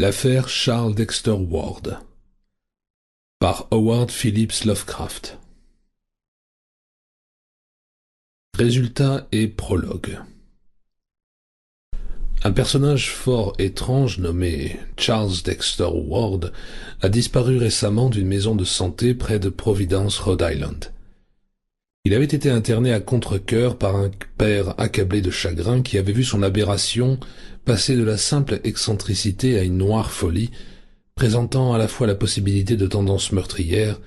L'affaire Charles Dexter Ward par Howard Phillips Lovecraft. Résultat et prologue. Un personnage fort étrange nommé Charles Dexter Ward a disparu récemment d'une maison de santé près de Providence, Rhode Island. Il avait été interné à contre-cœur par un père accablé de chagrin qui avait vu son aberration passer de la simple excentricité à une noire folie, présentant à la fois la possibilité de tendances meurtrières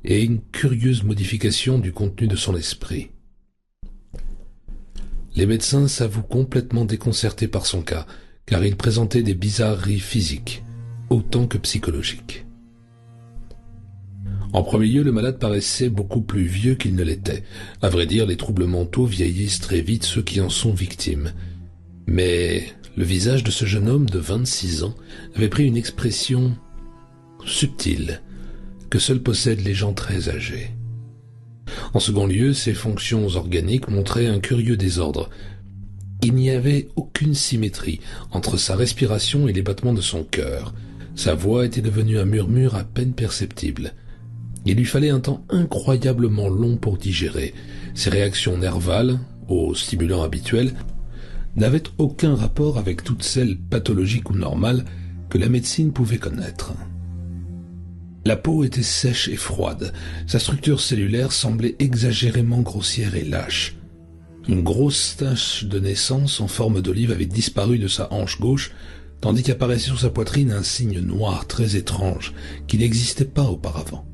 et une curieuse modification du contenu de son esprit. Les médecins s'avouent complètement déconcertés par son cas, car il présentait des bizarreries physiques, autant que psychologiques. En premier lieu, le malade paraissait beaucoup plus vieux qu'il ne l'était. À vrai dire, les troubles mentaux vieillissent très vite ceux qui en sont victimes. Mais le visage de ce jeune homme de 26 ans avait pris une expression subtile que seuls possèdent les gens très âgés. En second lieu, ses fonctions organiques montraient un curieux désordre. Il n'y avait aucune symétrie entre sa respiration et les battements de son cœur. Sa voix était devenue un murmure à peine perceptible. Il lui fallait un temps incroyablement long pour digérer. Ses réactions nervales, aux stimulants habituels, n'avaient aucun rapport avec toutes celles pathologiques ou normales que la médecine pouvait connaître. La peau était sèche et froide. Sa structure cellulaire semblait exagérément grossière et lâche. Une grosse tache de naissance en forme d'olive avait disparu de sa hanche gauche, tandis qu'apparaissait sur sa poitrine un signe noir très étrange qui n'existait pas auparavant.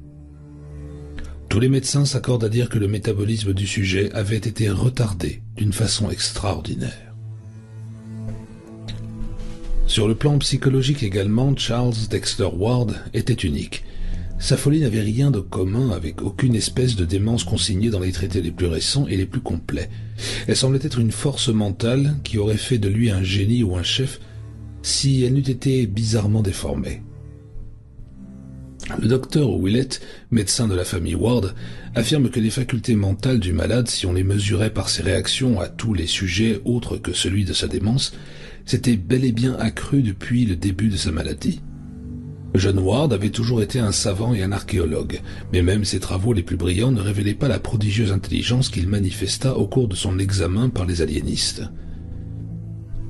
Tous les médecins s'accordent à dire que le métabolisme du sujet avait été retardé d'une façon extraordinaire. Sur le plan psychologique également, Charles Dexter Ward était unique. Sa folie n'avait rien de commun avec aucune espèce de démence consignée dans les traités les plus récents et les plus complets. Elle semblait être une force mentale qui aurait fait de lui un génie ou un chef si elle n'eût été bizarrement déformée. Le docteur Willett, médecin de la famille Ward, affirme que les facultés mentales du malade, si on les mesurait par ses réactions à tous les sujets autres que celui de sa démence, s'étaient bel et bien accrues depuis le début de sa maladie. Le jeune Ward avait toujours été un savant et un archéologue, mais même ses travaux les plus brillants ne révélaient pas la prodigieuse intelligence qu'il manifesta au cours de son examen par les aliénistes.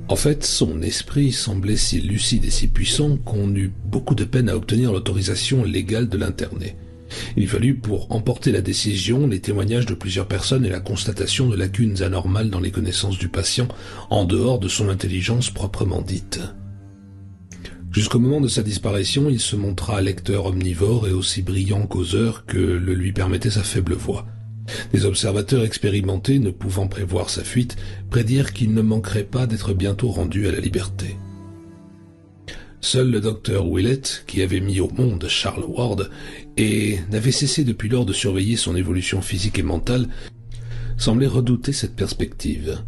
En fait, son esprit semblait si lucide et si puissant qu'on eut beaucoup de peine à obtenir l'autorisation légale de l'interner. Il fallut pour emporter la décision les témoignages de plusieurs personnes et la constatation de lacunes anormales dans les connaissances du patient en dehors de son intelligence proprement dite. Jusqu'au moment de sa disparition, il se montra lecteur omnivore et aussi brillant causeur que le lui permettait sa faible voix. Des observateurs expérimentés, ne pouvant prévoir sa fuite, prédirent qu'il ne manquerait pas d'être bientôt rendu à la liberté. Seul le docteur Willett, qui avait mis au monde Charles Ward et n'avait cessé depuis lors de surveiller son évolution physique et mentale, semblait redouter cette perspective.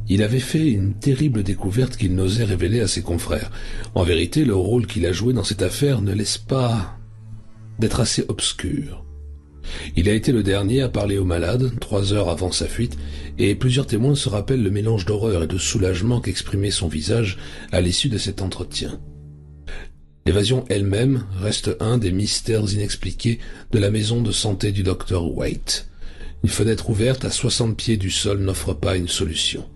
Il avait fait une terrible découverte qu'il n'osait révéler à ses confrères. En vérité, le rôle qu'il a joué dans cette affaire ne laisse pas d'être assez obscur. Il a été le dernier à parler au malade, 3 heures avant sa fuite, et plusieurs témoins se rappellent le mélange d'horreur et de soulagement qu'exprimait son visage à l'issue de cet entretien. L'évasion elle-même reste un des mystères inexpliqués de la maison de santé du docteur Waite. Une fenêtre ouverte à 60 pieds du sol n'offre pas une solution.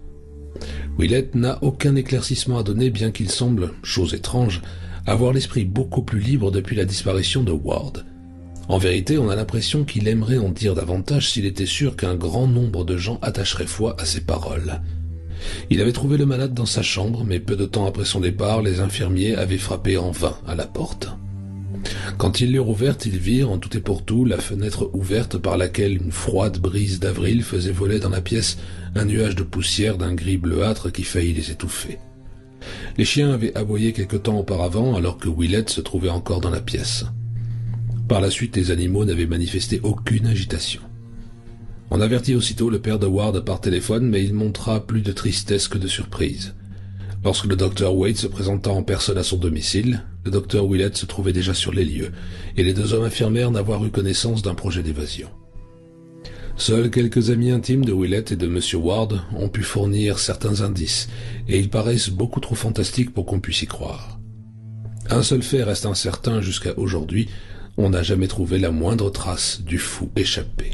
Willett n'a aucun éclaircissement à donner, bien qu'il semble, chose étrange, avoir l'esprit beaucoup plus libre depuis la disparition de Ward. En vérité, on a l'impression qu'il aimerait en dire davantage s'il était sûr qu'un grand nombre de gens attacheraient foi à ses paroles. Il avait trouvé le malade dans sa chambre, mais peu de temps après son départ, les infirmiers avaient frappé en vain à la porte. Quand ils l'eurent ouverte, ils virent, en tout et pour tout, la fenêtre ouverte par laquelle une froide brise d'avril faisait voler dans la pièce un nuage de poussière d'un gris bleuâtre qui faillit les étouffer. Les chiens avaient aboyé quelque temps auparavant, alors que Willett se trouvait encore dans la pièce. Par la suite, les animaux n'avaient manifesté aucune agitation. On avertit aussitôt le père de Ward par téléphone, mais il montra plus de tristesse que de surprise. Lorsque le docteur Waite se présenta en personne à son domicile, le docteur Willett se trouvait déjà sur les lieux, et les 2 hommes affirmèrent n'avoir eu connaissance d'un projet d'évasion. Seuls quelques amis intimes de Willett et de M. Ward ont pu fournir certains indices, et ils paraissent beaucoup trop fantastiques pour qu'on puisse y croire. Un seul fait reste incertain jusqu'à aujourd'hui, on n'a jamais trouvé la moindre trace du fou échappé.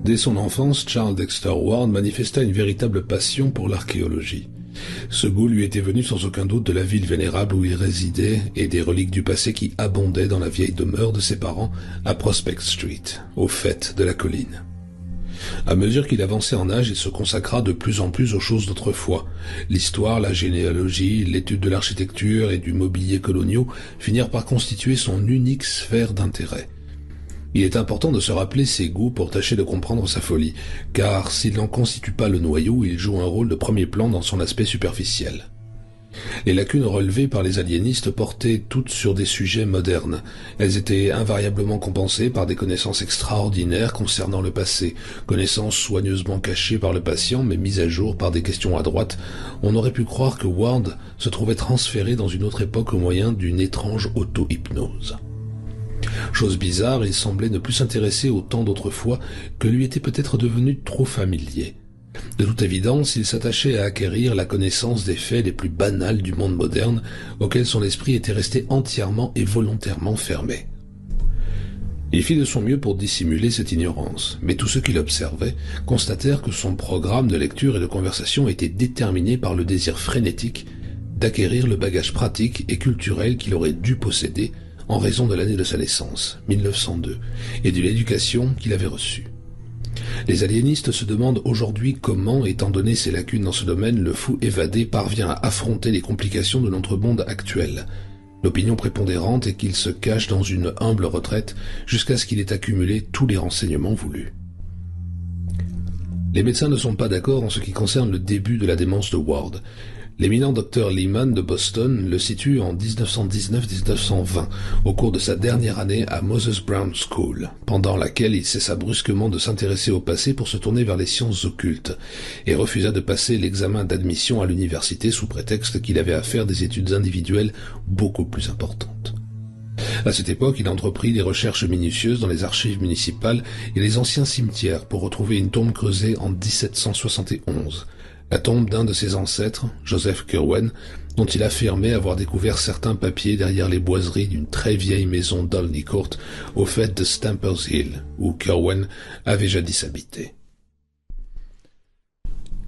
Dès son enfance, Charles Dexter Ward manifesta une véritable passion pour l'archéologie. Ce goût lui était venu sans aucun doute de la ville vénérable où il résidait et des reliques du passé qui abondaient dans la vieille demeure de ses parents à Prospect Street, au faîte de la colline. À mesure qu'il avançait en âge, il se consacra de plus en plus aux choses d'autrefois. L'histoire, la généalogie, l'étude de l'architecture et du mobilier coloniaux finirent par constituer son unique sphère d'intérêt. Il est important de se rappeler ses goûts pour tâcher de comprendre sa folie, car s'il n'en constitue pas le noyau, il joue un rôle de premier plan dans son aspect superficiel. Les lacunes relevées par les aliénistes portaient toutes sur des sujets modernes. Elles étaient invariablement compensées par des connaissances extraordinaires concernant le passé, connaissances soigneusement cachées par le patient mais mises à jour par des questions adroites. On aurait pu croire que Ward se trouvait transféré dans une autre époque au moyen d'une étrange auto-hypnose. Chose bizarre, il semblait ne plus s'intéresser au temps d'autrefois que lui était peut-être devenu trop familier. De toute évidence, il s'attachait à acquérir la connaissance des faits les plus banals du monde moderne, auxquels son esprit était resté entièrement et volontairement fermé. Il fit de son mieux pour dissimuler cette ignorance, mais tous ceux qui l'observaient constatèrent que son programme de lecture et de conversation était déterminé par le désir frénétique d'acquérir le bagage pratique et culturel qu'il aurait dû posséder en raison de l'année de sa naissance, 1902, et de l'éducation qu'il avait reçue. Les aliénistes se demandent aujourd'hui comment, étant donné ses lacunes dans ce domaine, le fou évadé parvient à affronter les complications de notre monde actuel. L'opinion prépondérante est qu'il se cache dans une humble retraite jusqu'à ce qu'il ait accumulé tous les renseignements voulus. Les médecins ne sont pas d'accord en ce qui concerne le début de la démence de Ward. L'éminent docteur Lehman de Boston le situe en 1919-1920, au cours de sa dernière année à Moses Brown School, pendant laquelle il cessa brusquement de s'intéresser au passé pour se tourner vers les sciences occultes, et refusa de passer l'examen d'admission à l'université sous prétexte qu'il avait à faire des études individuelles beaucoup plus importantes. À cette époque, il entreprit des recherches minutieuses dans les archives municipales et les anciens cimetières pour retrouver une tombe creusée en 1771, la tombe d'un de ses ancêtres, Joseph Curwen, dont il affirmait avoir découvert certains papiers derrière les boiseries d'une très vieille maison d'Olney Court, au fait de Stamper's Hill, où Curwen avait jadis habité.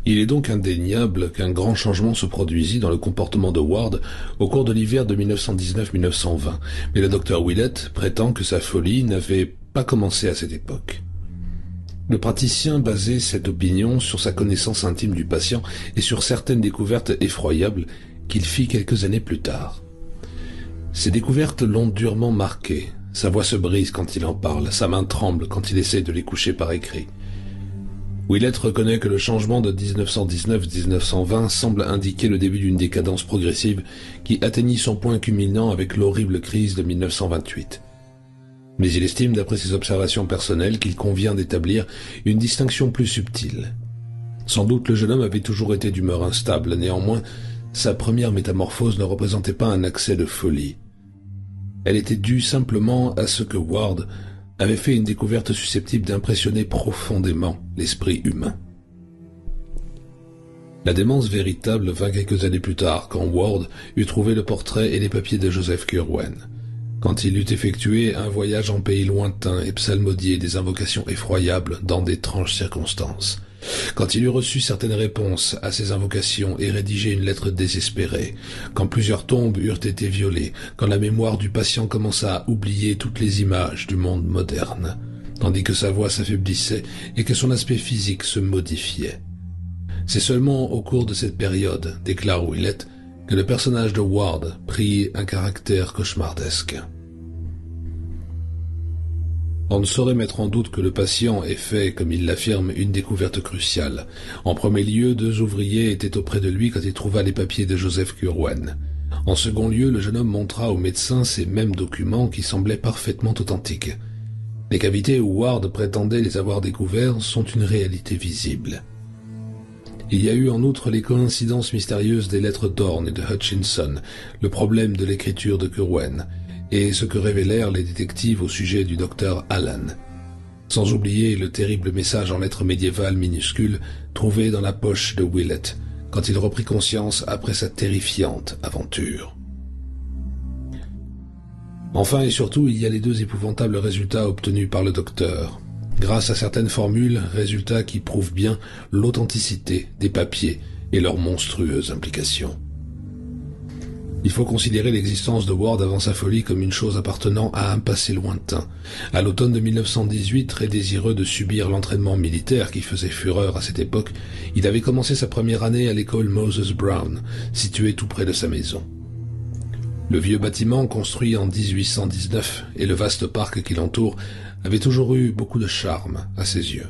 Il est donc indéniable qu'un grand changement se produisit dans le comportement de Ward au cours de l'hiver de 1919-1920, mais le docteur Willett prétend que sa folie n'avait pas commencé à cette époque. Le praticien basait cette opinion sur sa connaissance intime du patient et sur certaines découvertes effroyables qu'il fit quelques années plus tard. Ces découvertes l'ont durement marqué. Sa voix se brise quand il en parle, sa main tremble quand il essaie de les coucher par écrit. Willett reconnaît que le changement de 1919-1920 semble indiquer le début d'une décadence progressive qui atteignit son point culminant avec l'horrible crise de 1928. Mais il estime, d'après ses observations personnelles, qu'il convient d'établir une distinction plus subtile. Sans doute le jeune homme avait toujours été d'humeur instable, néanmoins, sa première métamorphose ne représentait pas un accès de folie. Elle était due simplement à ce que Ward avait fait une découverte susceptible d'impressionner profondément l'esprit humain. La démence véritable vint quelques années plus tard, quand Ward eut trouvé le portrait et les papiers de Joseph Curwen. Quand il eut effectué un voyage en pays lointain et psalmodié des invocations effroyables dans d'étranges circonstances. Quand il eut reçu certaines réponses à ces invocations et rédigé une lettre désespérée, quand plusieurs tombes eurent été violées, quand la mémoire du patient commença à oublier toutes les images du monde moderne, tandis que sa voix s'affaiblissait et que son aspect physique se modifiait. C'est seulement au cours de cette période, déclare Willett, que le personnage de Ward prit un caractère cauchemardesque. On ne saurait mettre en doute que le patient ait fait, comme il l'affirme, une découverte cruciale. En premier lieu, 2 ouvriers étaient auprès de lui quand il trouva les papiers de Joseph Curwen. En second lieu, le jeune homme montra au médecin ces mêmes documents qui semblaient parfaitement authentiques. Les cavités où Ward prétendait les avoir découverts sont une réalité visible. Il y a eu en outre les coïncidences mystérieuses des lettres d'Horn et de Hutchinson, le problème de l'écriture de Curwen, et ce que révélèrent les détectives au sujet du docteur Allan. Sans oublier le terrible message en lettres médiévales minuscules trouvé dans la poche de Willett, quand il reprit conscience après sa terrifiante aventure. Enfin et surtout, il y a les 2 épouvantables résultats obtenus par le docteur. Grâce à certaines formules, résultats qui prouvent bien l'authenticité des papiers et leurs monstrueuses implications. Il faut considérer l'existence de Ward avant sa folie comme une chose appartenant à un passé lointain. À l'automne de 1918, très désireux de subir l'entraînement militaire qui faisait fureur à cette époque, il avait commencé sa première année à l'école Moses Brown, située tout près de sa maison. Le vieux bâtiment, construit en 1819, et le vaste parc qui l'entoure, avait toujours eu beaucoup de charme à ses yeux.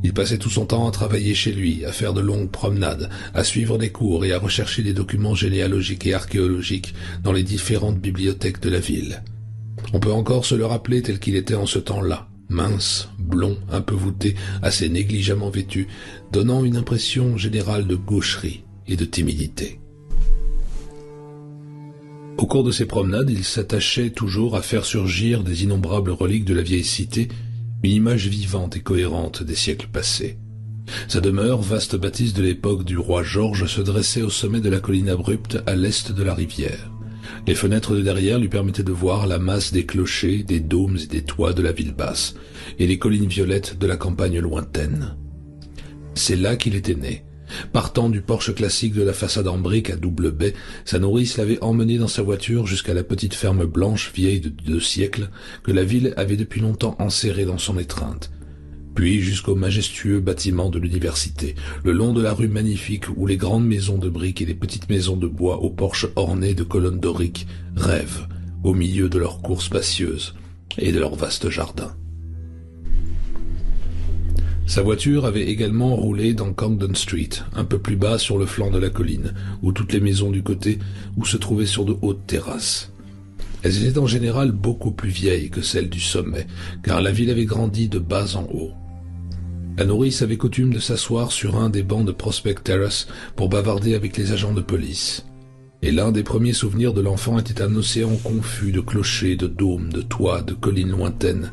Il passait tout son temps à travailler chez lui, à faire de longues promenades, à suivre des cours et à rechercher des documents généalogiques et archéologiques dans les différentes bibliothèques de la ville. On peut encore se le rappeler tel qu'il était en ce temps-là, mince, blond, un peu voûté, assez négligemment vêtu, donnant une impression générale de gaucherie et de timidité. Au cours de ces promenades, il s'attachait toujours à faire surgir des innombrables reliques de la vieille cité, une image vivante et cohérente des siècles passés. Sa demeure, vaste bâtisse de l'époque du roi George, se dressait au sommet de la colline abrupte à l'est de la rivière. Les fenêtres de derrière lui permettaient de voir la masse des clochers, des dômes et des toits de la ville basse, et les collines violettes de la campagne lointaine. C'est là qu'il était né. Partant du porche classique de la façade en briques à double baie, sa nourrice l'avait emmené dans sa voiture jusqu'à la petite ferme blanche vieille de 2 siècles que la ville avait depuis longtemps enserrée dans son étreinte, puis jusqu'au majestueux bâtiment de l'université, le long de la rue magnifique où les grandes maisons de briques et les petites maisons de bois aux porches ornés de colonnes doriques rêvent au milieu de leurs cours spacieuses et de leurs vastes jardins. Sa voiture avait également roulé dans Camden Street, un peu plus bas sur le flanc de la colline, où toutes les maisons du côté, où se trouvaient sur de hautes terrasses. Elles étaient en général beaucoup plus vieilles que celles du sommet, car la ville avait grandi de bas en haut. La nourrice avait coutume de s'asseoir sur un des bancs de Prospect Terrace pour bavarder avec les agents de police. Et l'un des premiers souvenirs de l'enfant était un océan confus de clochers, de dômes, de toits, de collines lointaines,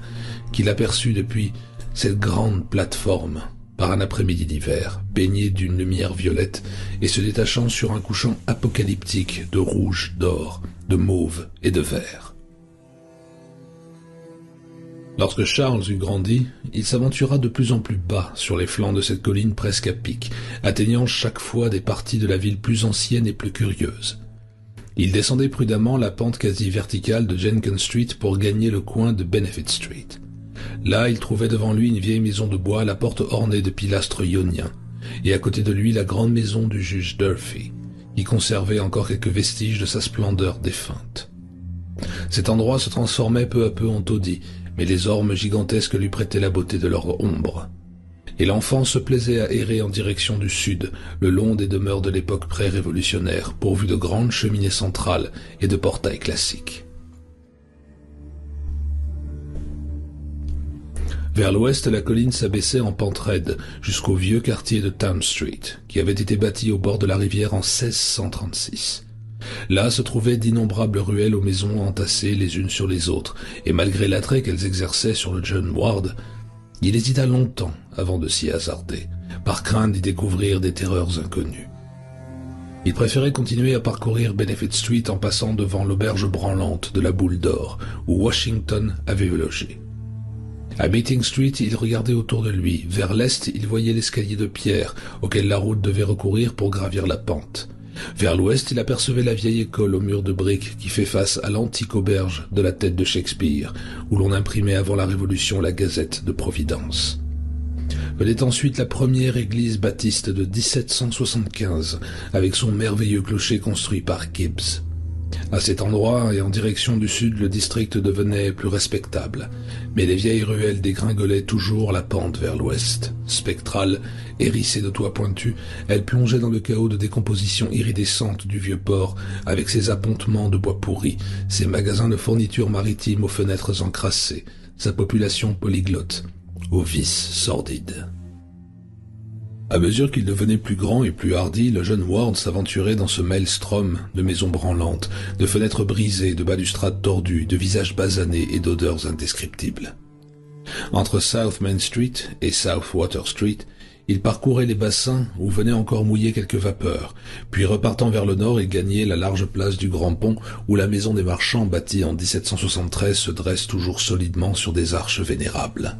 qu'il aperçut depuis cette grande plateforme, par un après-midi d'hiver, baignée d'une lumière violette et se détachant sur un couchant apocalyptique de rouge, d'or, de mauve et de vert. Lorsque Charles eut grandi, il s'aventura de plus en plus bas sur les flancs de cette colline presque à pic, atteignant chaque fois des parties de la ville plus anciennes et plus curieuses. Il descendait prudemment la pente quasi verticale de Jenkins Street pour gagner le coin de Benefit Street. Là, il trouvait devant lui une vieille maison de bois à la porte ornée de pilastres ioniens, et à côté de lui la grande maison du juge Durfee, qui conservait encore quelques vestiges de sa splendeur défunte. Cet endroit se transformait peu à peu en taudis, mais les ormes gigantesques lui prêtaient la beauté de leur ombre. Et l'enfant se plaisait à errer en direction du sud, le long des demeures de l'époque pré-révolutionnaire, pourvues de grandes cheminées centrales et de portails classiques. Vers l'ouest, la colline s'abaissait en pente raide jusqu'au vieux quartier de Town Street, qui avait été bâti au bord de la rivière en 1636. Là se trouvaient d'innombrables ruelles aux maisons entassées les unes sur les autres, et malgré l'attrait qu'elles exerçaient sur le jeune Ward, il hésita longtemps avant de s'y hasarder, par crainte d'y découvrir des terreurs inconnues. Il préférait continuer à parcourir Benefit Street en passant devant l'auberge branlante de la Boule d'Or, où Washington avait logé. À Meeting Street, il regardait autour de lui. Vers l'est, il voyait l'escalier de pierre auquel la route devait recourir pour gravir la pente. Vers l'ouest, il apercevait la vieille école aux murs de briques qui fait face à l'antique auberge de la tête de Shakespeare, où l'on imprimait avant la Révolution la Gazette de Providence. Venait ensuite la première église baptiste de 1775, avec son merveilleux clocher construit par Gibbs. À cet endroit et en direction du sud, le district devenait plus respectable, mais les vieilles ruelles dégringolaient toujours la pente vers l'ouest. Spectrale, hérissée de toits pointus, elle plongeait dans le chaos de décomposition iridescente du vieux port, avec ses appontements de bois pourri, ses magasins de fournitures maritimes aux fenêtres encrassées, sa population polyglotte, aux vices sordides. À mesure qu'il devenait plus grand et plus hardi, le jeune Ward s'aventurait dans ce maelstrom de maisons branlantes, de fenêtres brisées, de balustrades tordues, de visages basanés et d'odeurs indescriptibles. Entre South Main Street et South Water Street, Il parcourait les bassins où venaient encore mouiller quelques vapeurs, puis repartant vers le nord, il gagnait la large place du Grand Pont où la maison des marchands, bâtie en 1773, se dresse toujours solidement sur des arches vénérables.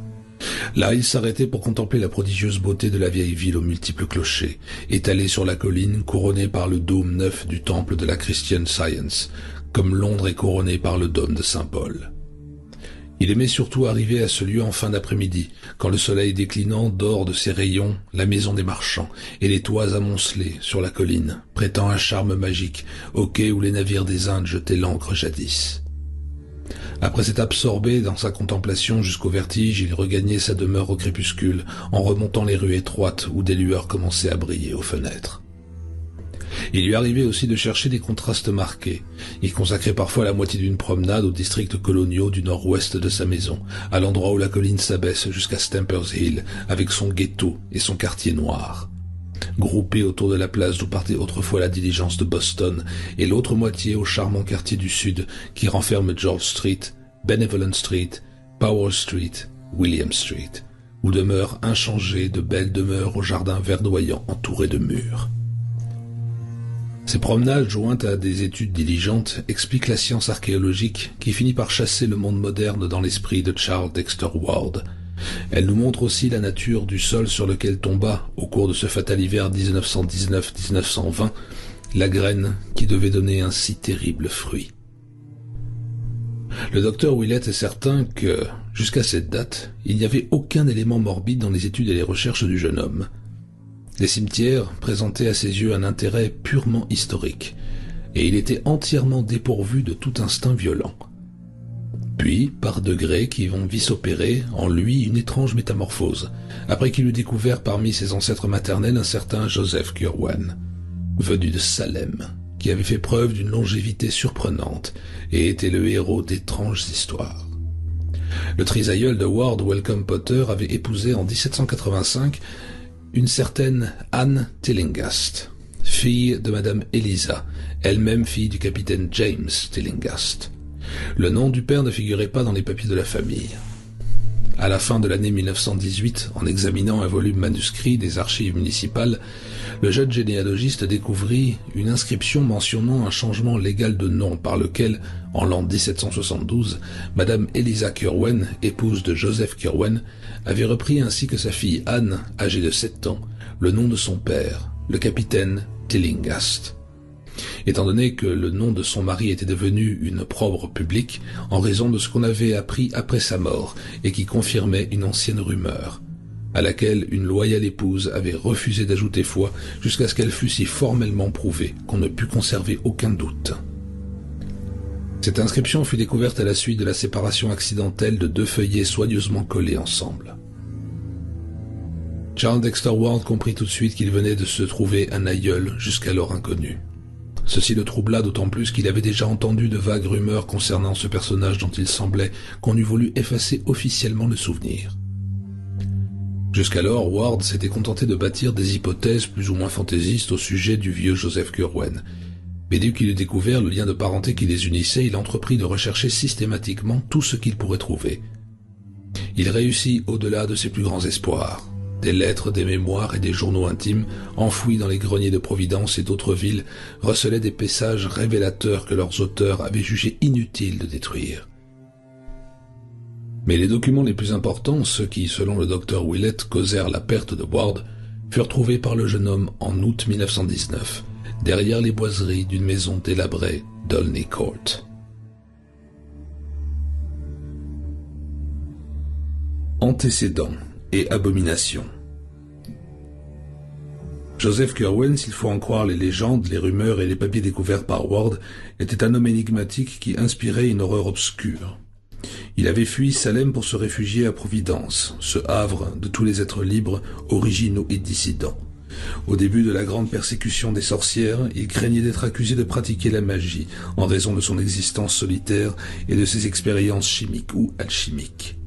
Là, il s'arrêtait pour contempler la prodigieuse beauté de la vieille ville aux multiples clochers, étalée sur la colline, couronnée par le dôme neuf du temple de la Christian Science, comme Londres est couronnée par le dôme de Saint-Paul. Il aimait surtout arriver à ce lieu en fin d'après-midi, quand le soleil déclinant dort de ses rayons la maison des marchands et les toits amoncelés sur la colline, prêtant un charme magique au quai où les navires des Indes jetaient l'ancre jadis. Après s'être absorbé dans sa contemplation jusqu'au vertige, il regagnait sa demeure au crépuscule, en remontant les rues étroites où des lueurs commençaient à briller aux fenêtres. Il lui arrivait aussi de chercher des contrastes marqués. Il consacrait parfois la moitié d'une promenade aux districts coloniaux du nord-ouest de sa maison, à l'endroit où la colline s'abaisse jusqu'à Stamper's Hill, avec son ghetto et son quartier noir. Groupés autour de la place d'où partait autrefois la diligence de Boston, et l'autre moitié au charmant quartier du sud qui renferme George Street, Benevolent Street, Power Street, William Street, où demeurent inchangées de belles demeures aux jardins verdoyants entourés de murs. Ces promenades, jointes à des études diligentes, expliquent la science archéologique qui finit par chasser le monde moderne dans l'esprit de Charles Dexter Ward. Elle nous montre aussi la nature du sol sur lequel tomba, au cours de ce fatal hiver 1919-1920, la graine qui devait donner un si terrible fruit. Le docteur Willett est certain que, jusqu'à cette date, il n'y avait aucun élément morbide dans les études et les recherches du jeune homme. Les cimetières présentaient à ses yeux un intérêt purement historique, et il était entièrement dépourvu de tout instinct violent. Puis, par degrés qui vont vite s'opérer, en lui une étrange métamorphose, après qu'il eut découvert parmi ses ancêtres maternels un certain Joseph Curwen, venu de Salem, qui avait fait preuve d'une longévité surprenante et était le héros d'étranges histoires. Le trisaïeul de Ward, Welcome Potter, avait épousé en 1785 une certaine Anne Tillinghast, fille de Madame Eliza, elle-même fille du capitaine James Tillinghast. Le nom du père ne figurait pas dans les papiers de la famille. À la fin de l'année 1918, en examinant un volume manuscrit des archives municipales, le jeune généalogiste découvrit une inscription mentionnant un changement légal de nom par lequel, en l'an 1772, Madame Eliza Curwen, épouse de Joseph Curwen, avait repris ainsi que sa fille Anne, âgée de 7 ans, le nom de son père, le capitaine Tillinghast. Étant donné que le nom de son mari était devenu une opprobre publique en raison de ce qu'on avait appris après sa mort et qui confirmait une ancienne rumeur, à laquelle une loyale épouse avait refusé d'ajouter foi jusqu'à ce qu'elle fût si formellement prouvée qu'on ne put conserver aucun doute. Cette inscription fut découverte à la suite de la séparation accidentelle de 2 feuillets soigneusement collés ensemble. Charles Dexter Ward comprit tout de suite qu'il venait de se trouver un aïeul jusqu'alors inconnu. Ceci le troubla d'autant plus qu'il avait déjà entendu de vagues rumeurs concernant ce personnage dont il semblait qu'on eût voulu effacer officiellement le souvenir. Jusqu'alors, Ward s'était contenté de bâtir des hypothèses plus ou moins fantaisistes au sujet du vieux Joseph Curwen. Mais dès qu'il eut découvert le lien de parenté qui les unissait, il entreprit de rechercher systématiquement tout ce qu'il pourrait trouver. Il réussit au-delà de ses plus grands espoirs. Des lettres, des mémoires et des journaux intimes, enfouis dans les greniers de Providence et d'autres villes, recelaient des passages révélateurs que leurs auteurs avaient jugé inutile de détruire. Mais les documents les plus importants, ceux qui, selon le docteur Willett, causèrent la perte de Ward, furent trouvés par le jeune homme en août 1919, derrière les boiseries d'une maison délabrée d'Olney Court. Antécédents et abominations. Joseph Curwen, s'il faut en croire les légendes, les rumeurs et les papiers découverts par Ward, était un homme énigmatique qui inspirait une horreur obscure. Il avait fui Salem pour se réfugier à Providence, ce havre de tous les êtres libres, originaux et dissidents. Au début de la grande persécution des sorcières, il craignait d'être accusé de pratiquer la magie, en raison de son existence solitaire et de ses expériences chimiques ou alchimiques.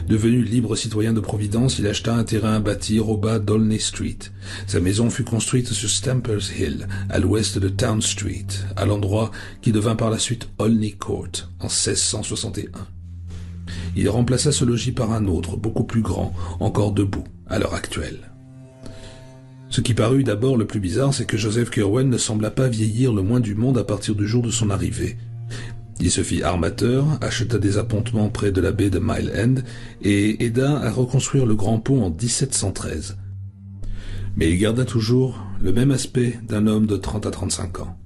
Devenu libre citoyen de Providence, il acheta un terrain à bâtir au bas d'Olney Street. Sa maison fut construite sur Stamper's Hill, à l'ouest de Town Street, à l'endroit qui devint par la suite Olney Court, en 1661. Il remplaça ce logis par un autre, beaucoup plus grand, encore debout, à l'heure actuelle. Ce qui parut d'abord le plus bizarre, c'est que Joseph Curwen ne sembla pas vieillir le moins du monde à partir du jour de son arrivée. Il se fit armateur, acheta des appontements près de la baie de Mile End et aida à reconstruire le Grand Pont en 1713. Mais il garda toujours le même aspect d'un homme de 30 à 35 ans.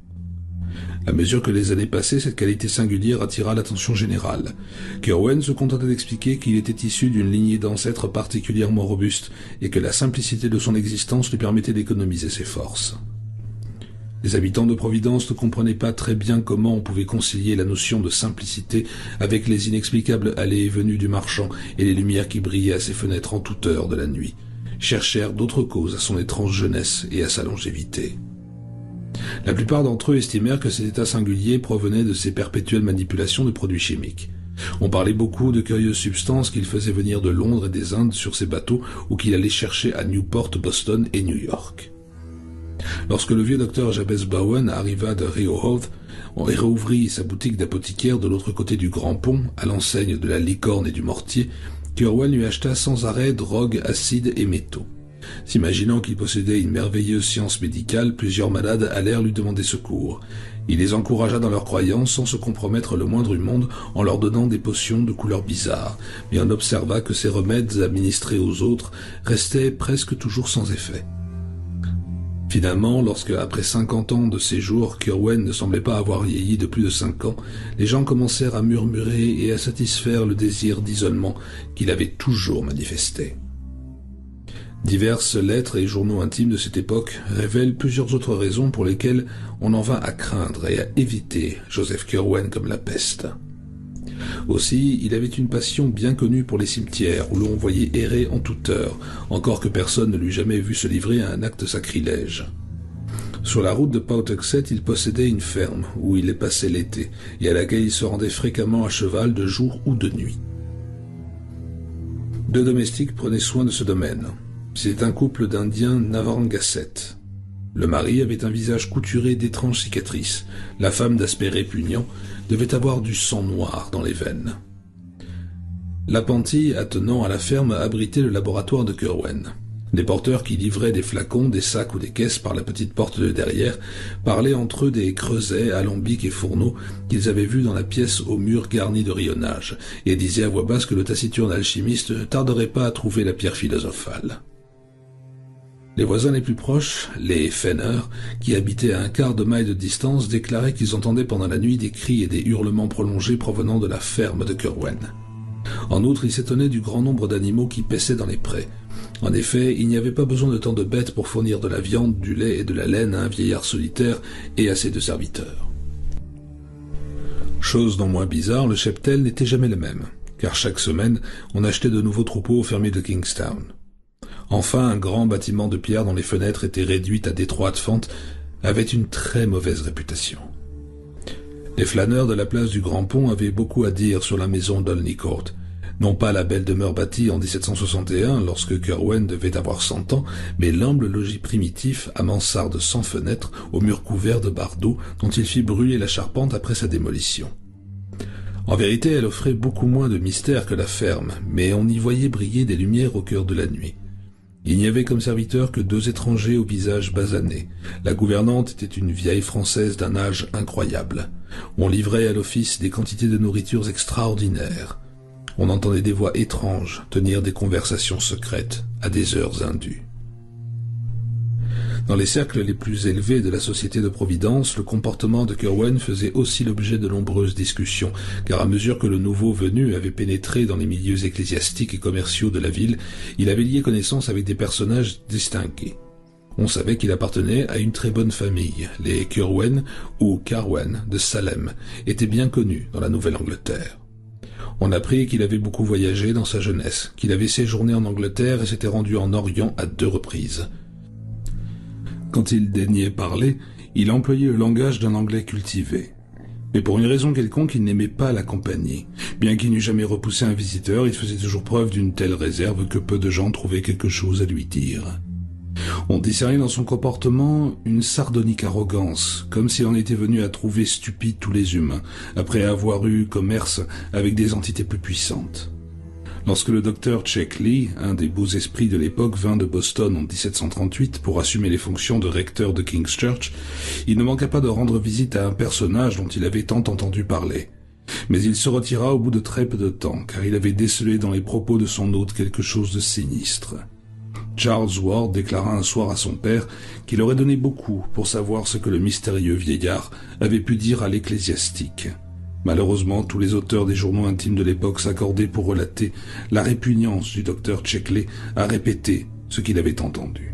À mesure que les années passaient, cette qualité singulière attira l'attention générale. Curwen se contentait d'expliquer qu'il était issu d'une lignée d'ancêtres particulièrement robuste et que la simplicité de son existence lui permettait d'économiser ses forces. Les habitants de Providence ne comprenaient pas très bien comment on pouvait concilier la notion de simplicité avec les inexplicables allées et venues du marchand et les lumières qui brillaient à ses fenêtres en toute heure de la nuit. Cherchèrent d'autres causes à son étrange jeunesse et à sa longévité. La plupart d'entre eux estimèrent que cet état singulier provenait de ses perpétuelles manipulations de produits chimiques. On parlait beaucoup de curieuses substances qu'il faisait venir de Londres et des Indes sur ses bateaux ou qu'il allait chercher à Newport, Boston et New York. Lorsque le vieux docteur Jabez Bowen arriva de Rehoboth et rouvrit sa boutique d'apothicaire de l'autre côté du Grand Pont, à l'enseigne de la licorne et du mortier, Curwen lui acheta sans arrêt drogues, acides et métaux. S'imaginant qu'il possédait une merveilleuse science médicale, plusieurs malades allèrent lui demander secours. Il les encouragea dans leurs croyances sans se compromettre le moindre du monde en leur donnant des potions de couleurs bizarres, mais on observa que ces remèdes administrés aux autres restaient presque toujours sans effet. Finalement, lorsque, après 50 ans de séjour, Curwen ne semblait pas avoir vieilli de plus de 5 ans, les gens commencèrent à murmurer et à satisfaire le désir d'isolement qu'il avait toujours manifesté. Diverses lettres et journaux intimes de cette époque révèlent plusieurs autres raisons pour lesquelles on en vint à craindre et à éviter Joseph Curwen comme la peste. Aussi, il avait une passion bien connue pour les cimetières, où l'on voyait errer en toute heure, encore que personne ne l'eût jamais vu se livrer à un acte sacrilège. Sur la route de Pawtuxet, il possédait une ferme, où il y passait l'été, et à laquelle il se rendait fréquemment à cheval de jour ou de nuit. 2 domestiques prenaient soin de ce domaine. C'était un couple d'Indiens Narragansett. Le mari avait un visage couturé d'étranges cicatrices. La femme, d'aspect répugnant, devait avoir du sang noir dans les veines. L'appentis attenant à la ferme abritait le laboratoire de Curwen. Des porteurs qui livraient des flacons, des sacs ou des caisses par la petite porte de derrière parlaient entre eux des creusets, alambics et fourneaux qu'ils avaient vus dans la pièce aux murs garnis de rayonnage, et disaient à voix basse que le taciturne alchimiste ne tarderait pas à trouver la pierre philosophale. Les voisins les plus proches, les Fenner, qui habitaient à un quart de mille de distance, déclaraient qu'ils entendaient pendant la nuit des cris et des hurlements prolongés provenant de la ferme de Curwen. En outre, ils s'étonnaient du grand nombre d'animaux qui paissaient dans les prés. En effet, il n'y avait pas besoin de tant de bêtes pour fournir de la viande, du lait et de la laine à un vieillard solitaire et à ses 2 serviteurs. Chose non moins bizarre, le cheptel n'était jamais le même, car chaque semaine, on achetait de nouveaux troupeaux au fermier de Kingstown. Enfin, un grand bâtiment de pierre dont les fenêtres étaient réduites à d'étroites fentes avait une très mauvaise réputation. Les flâneurs de la place du Grand Pont avaient beaucoup à dire sur la maison d'Olney Court, non pas la belle demeure bâtie en 1761 lorsque Curwen devait avoir 100 ans, mais l'humble logis primitif à mansarde sans fenêtre, aux murs couverts de bardeaux dont il fit brûler la charpente après sa démolition. En vérité, elle offrait beaucoup moins de mystère que la ferme, mais on y voyait briller des lumières au cœur de la nuit. Il n'y avait comme serviteurs que 2 étrangers au visage basané. La gouvernante était une vieille Française d'un âge incroyable. On livrait à l'office des quantités de nourritures extraordinaires. On entendait des voix étranges tenir des conversations secrètes à des heures indues. Dans les cercles les plus élevés de la société de Providence, le comportement de Curwen faisait aussi l'objet de nombreuses discussions, car à mesure que le nouveau venu avait pénétré dans les milieux ecclésiastiques et commerciaux de la ville, il avait lié connaissance avec des personnages distingués. On savait qu'il appartenait à une très bonne famille. Les Curwen ou Carwen de Salem étaient bien connus dans la Nouvelle-Angleterre. On apprit qu'il avait beaucoup voyagé dans sa jeunesse, qu'il avait séjourné en Angleterre et s'était rendu en Orient à 2 reprises. Quand il daignait parler, il employait le langage d'un anglais cultivé. Mais pour une raison quelconque, il n'aimait pas la compagnie. Bien qu'il n'eût jamais repoussé un visiteur, il faisait toujours preuve d'une telle réserve que peu de gens trouvaient quelque chose à lui dire. On discernait dans son comportement une sardonique arrogance, comme s'il en était venu à trouver stupides tous les humains, après avoir eu commerce avec des entités plus puissantes. Lorsque le docteur Checkley, un des beaux esprits de l'époque, vint de Boston en 1738 pour assumer les fonctions de recteur de King's Church, il ne manqua pas de rendre visite à un personnage dont il avait tant entendu parler. Mais il se retira au bout de très peu de temps, car il avait décelé dans les propos de son hôte quelque chose de sinistre. Charles Ward déclara un soir à son père qu'il aurait donné beaucoup pour savoir ce que le mystérieux vieillard avait pu dire à l'ecclésiastique. Malheureusement, tous les auteurs des journaux intimes de l'époque s'accordaient pour relater la répugnance du docteur Checkley à répéter ce qu'il avait entendu.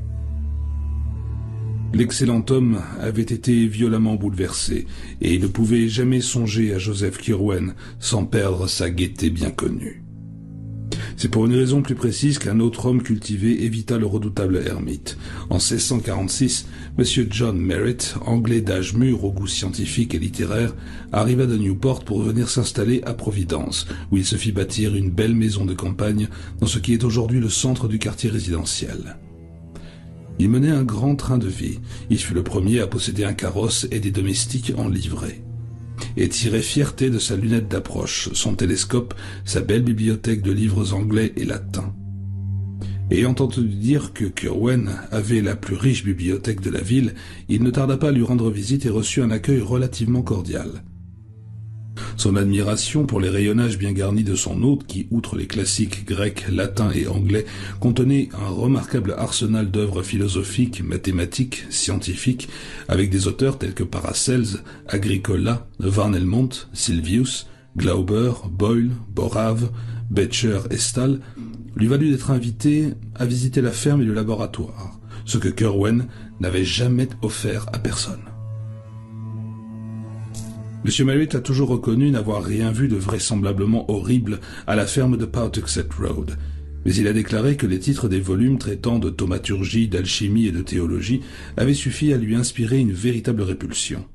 L'excellent homme avait été violemment bouleversé, et il ne pouvait jamais songer à Joseph Curwen sans perdre sa gaieté bien connue. C'est pour une raison plus précise qu'un autre homme cultivé évita le redoutable ermite. En 1646, M. John Merritt, anglais d'âge mûr au goût scientifique et littéraire, arriva de Newport pour venir s'installer à Providence, où il se fit bâtir une belle maison de campagne dans ce qui est aujourd'hui le centre du quartier résidentiel. Il menait un grand train de vie. Il fut le premier à posséder un carrosse et des domestiques en livrée, et tirait fierté de sa lunette d'approche, son télescope, sa belle bibliothèque de livres anglais et latins. Ayant entendu dire que Curwen avait la plus riche bibliothèque de la ville, il ne tarda pas à lui rendre visite et reçut un accueil relativement cordial. Son admiration pour les rayonnages bien garnis de son hôte, qui, outre les classiques grecs, latins et anglais, contenait un remarquable arsenal d'œuvres philosophiques, mathématiques, scientifiques, avec des auteurs tels que Paracelse, Agricola, Van Helmont, Sylvius, Glauber, Boyle, Borave, Beecher et Stahl, lui valut d'être invité à visiter la ferme et le laboratoire, ce que Curwen n'avait jamais offert à personne. M. Merritt a toujours reconnu n'avoir rien vu de vraisemblablement horrible à la ferme de Pawtuxet Road, mais il a déclaré que les titres des volumes traitant de thaumaturgie, d'alchimie et de théologie avaient suffi à lui inspirer une véritable répulsion.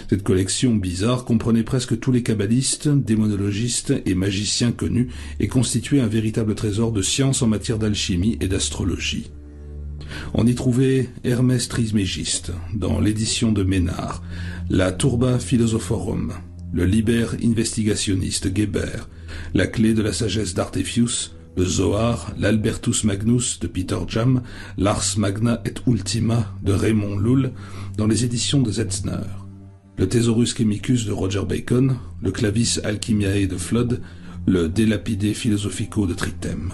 Cette collection bizarre comprenait presque tous les kabbalistes, démonologistes et magiciens connus et constituait un véritable trésor de science en matière d'alchimie et d'astrologie. On y trouvait Hermès Trismégiste, dans l'édition de Ménard, la Turba Philosophorum, le Liber Investigationiste Geber, la clé de la sagesse d'Artephius, le Zohar, l'Albertus Magnus de Peter Jam, l'Ars Magna et Ultima de Raymond Lull, dans les éditions de Zetzner, le Thesaurus Chemicus de Roger Bacon, le Clavis Alchimiae de Flood, le De Lapide Philosophico de Trithème.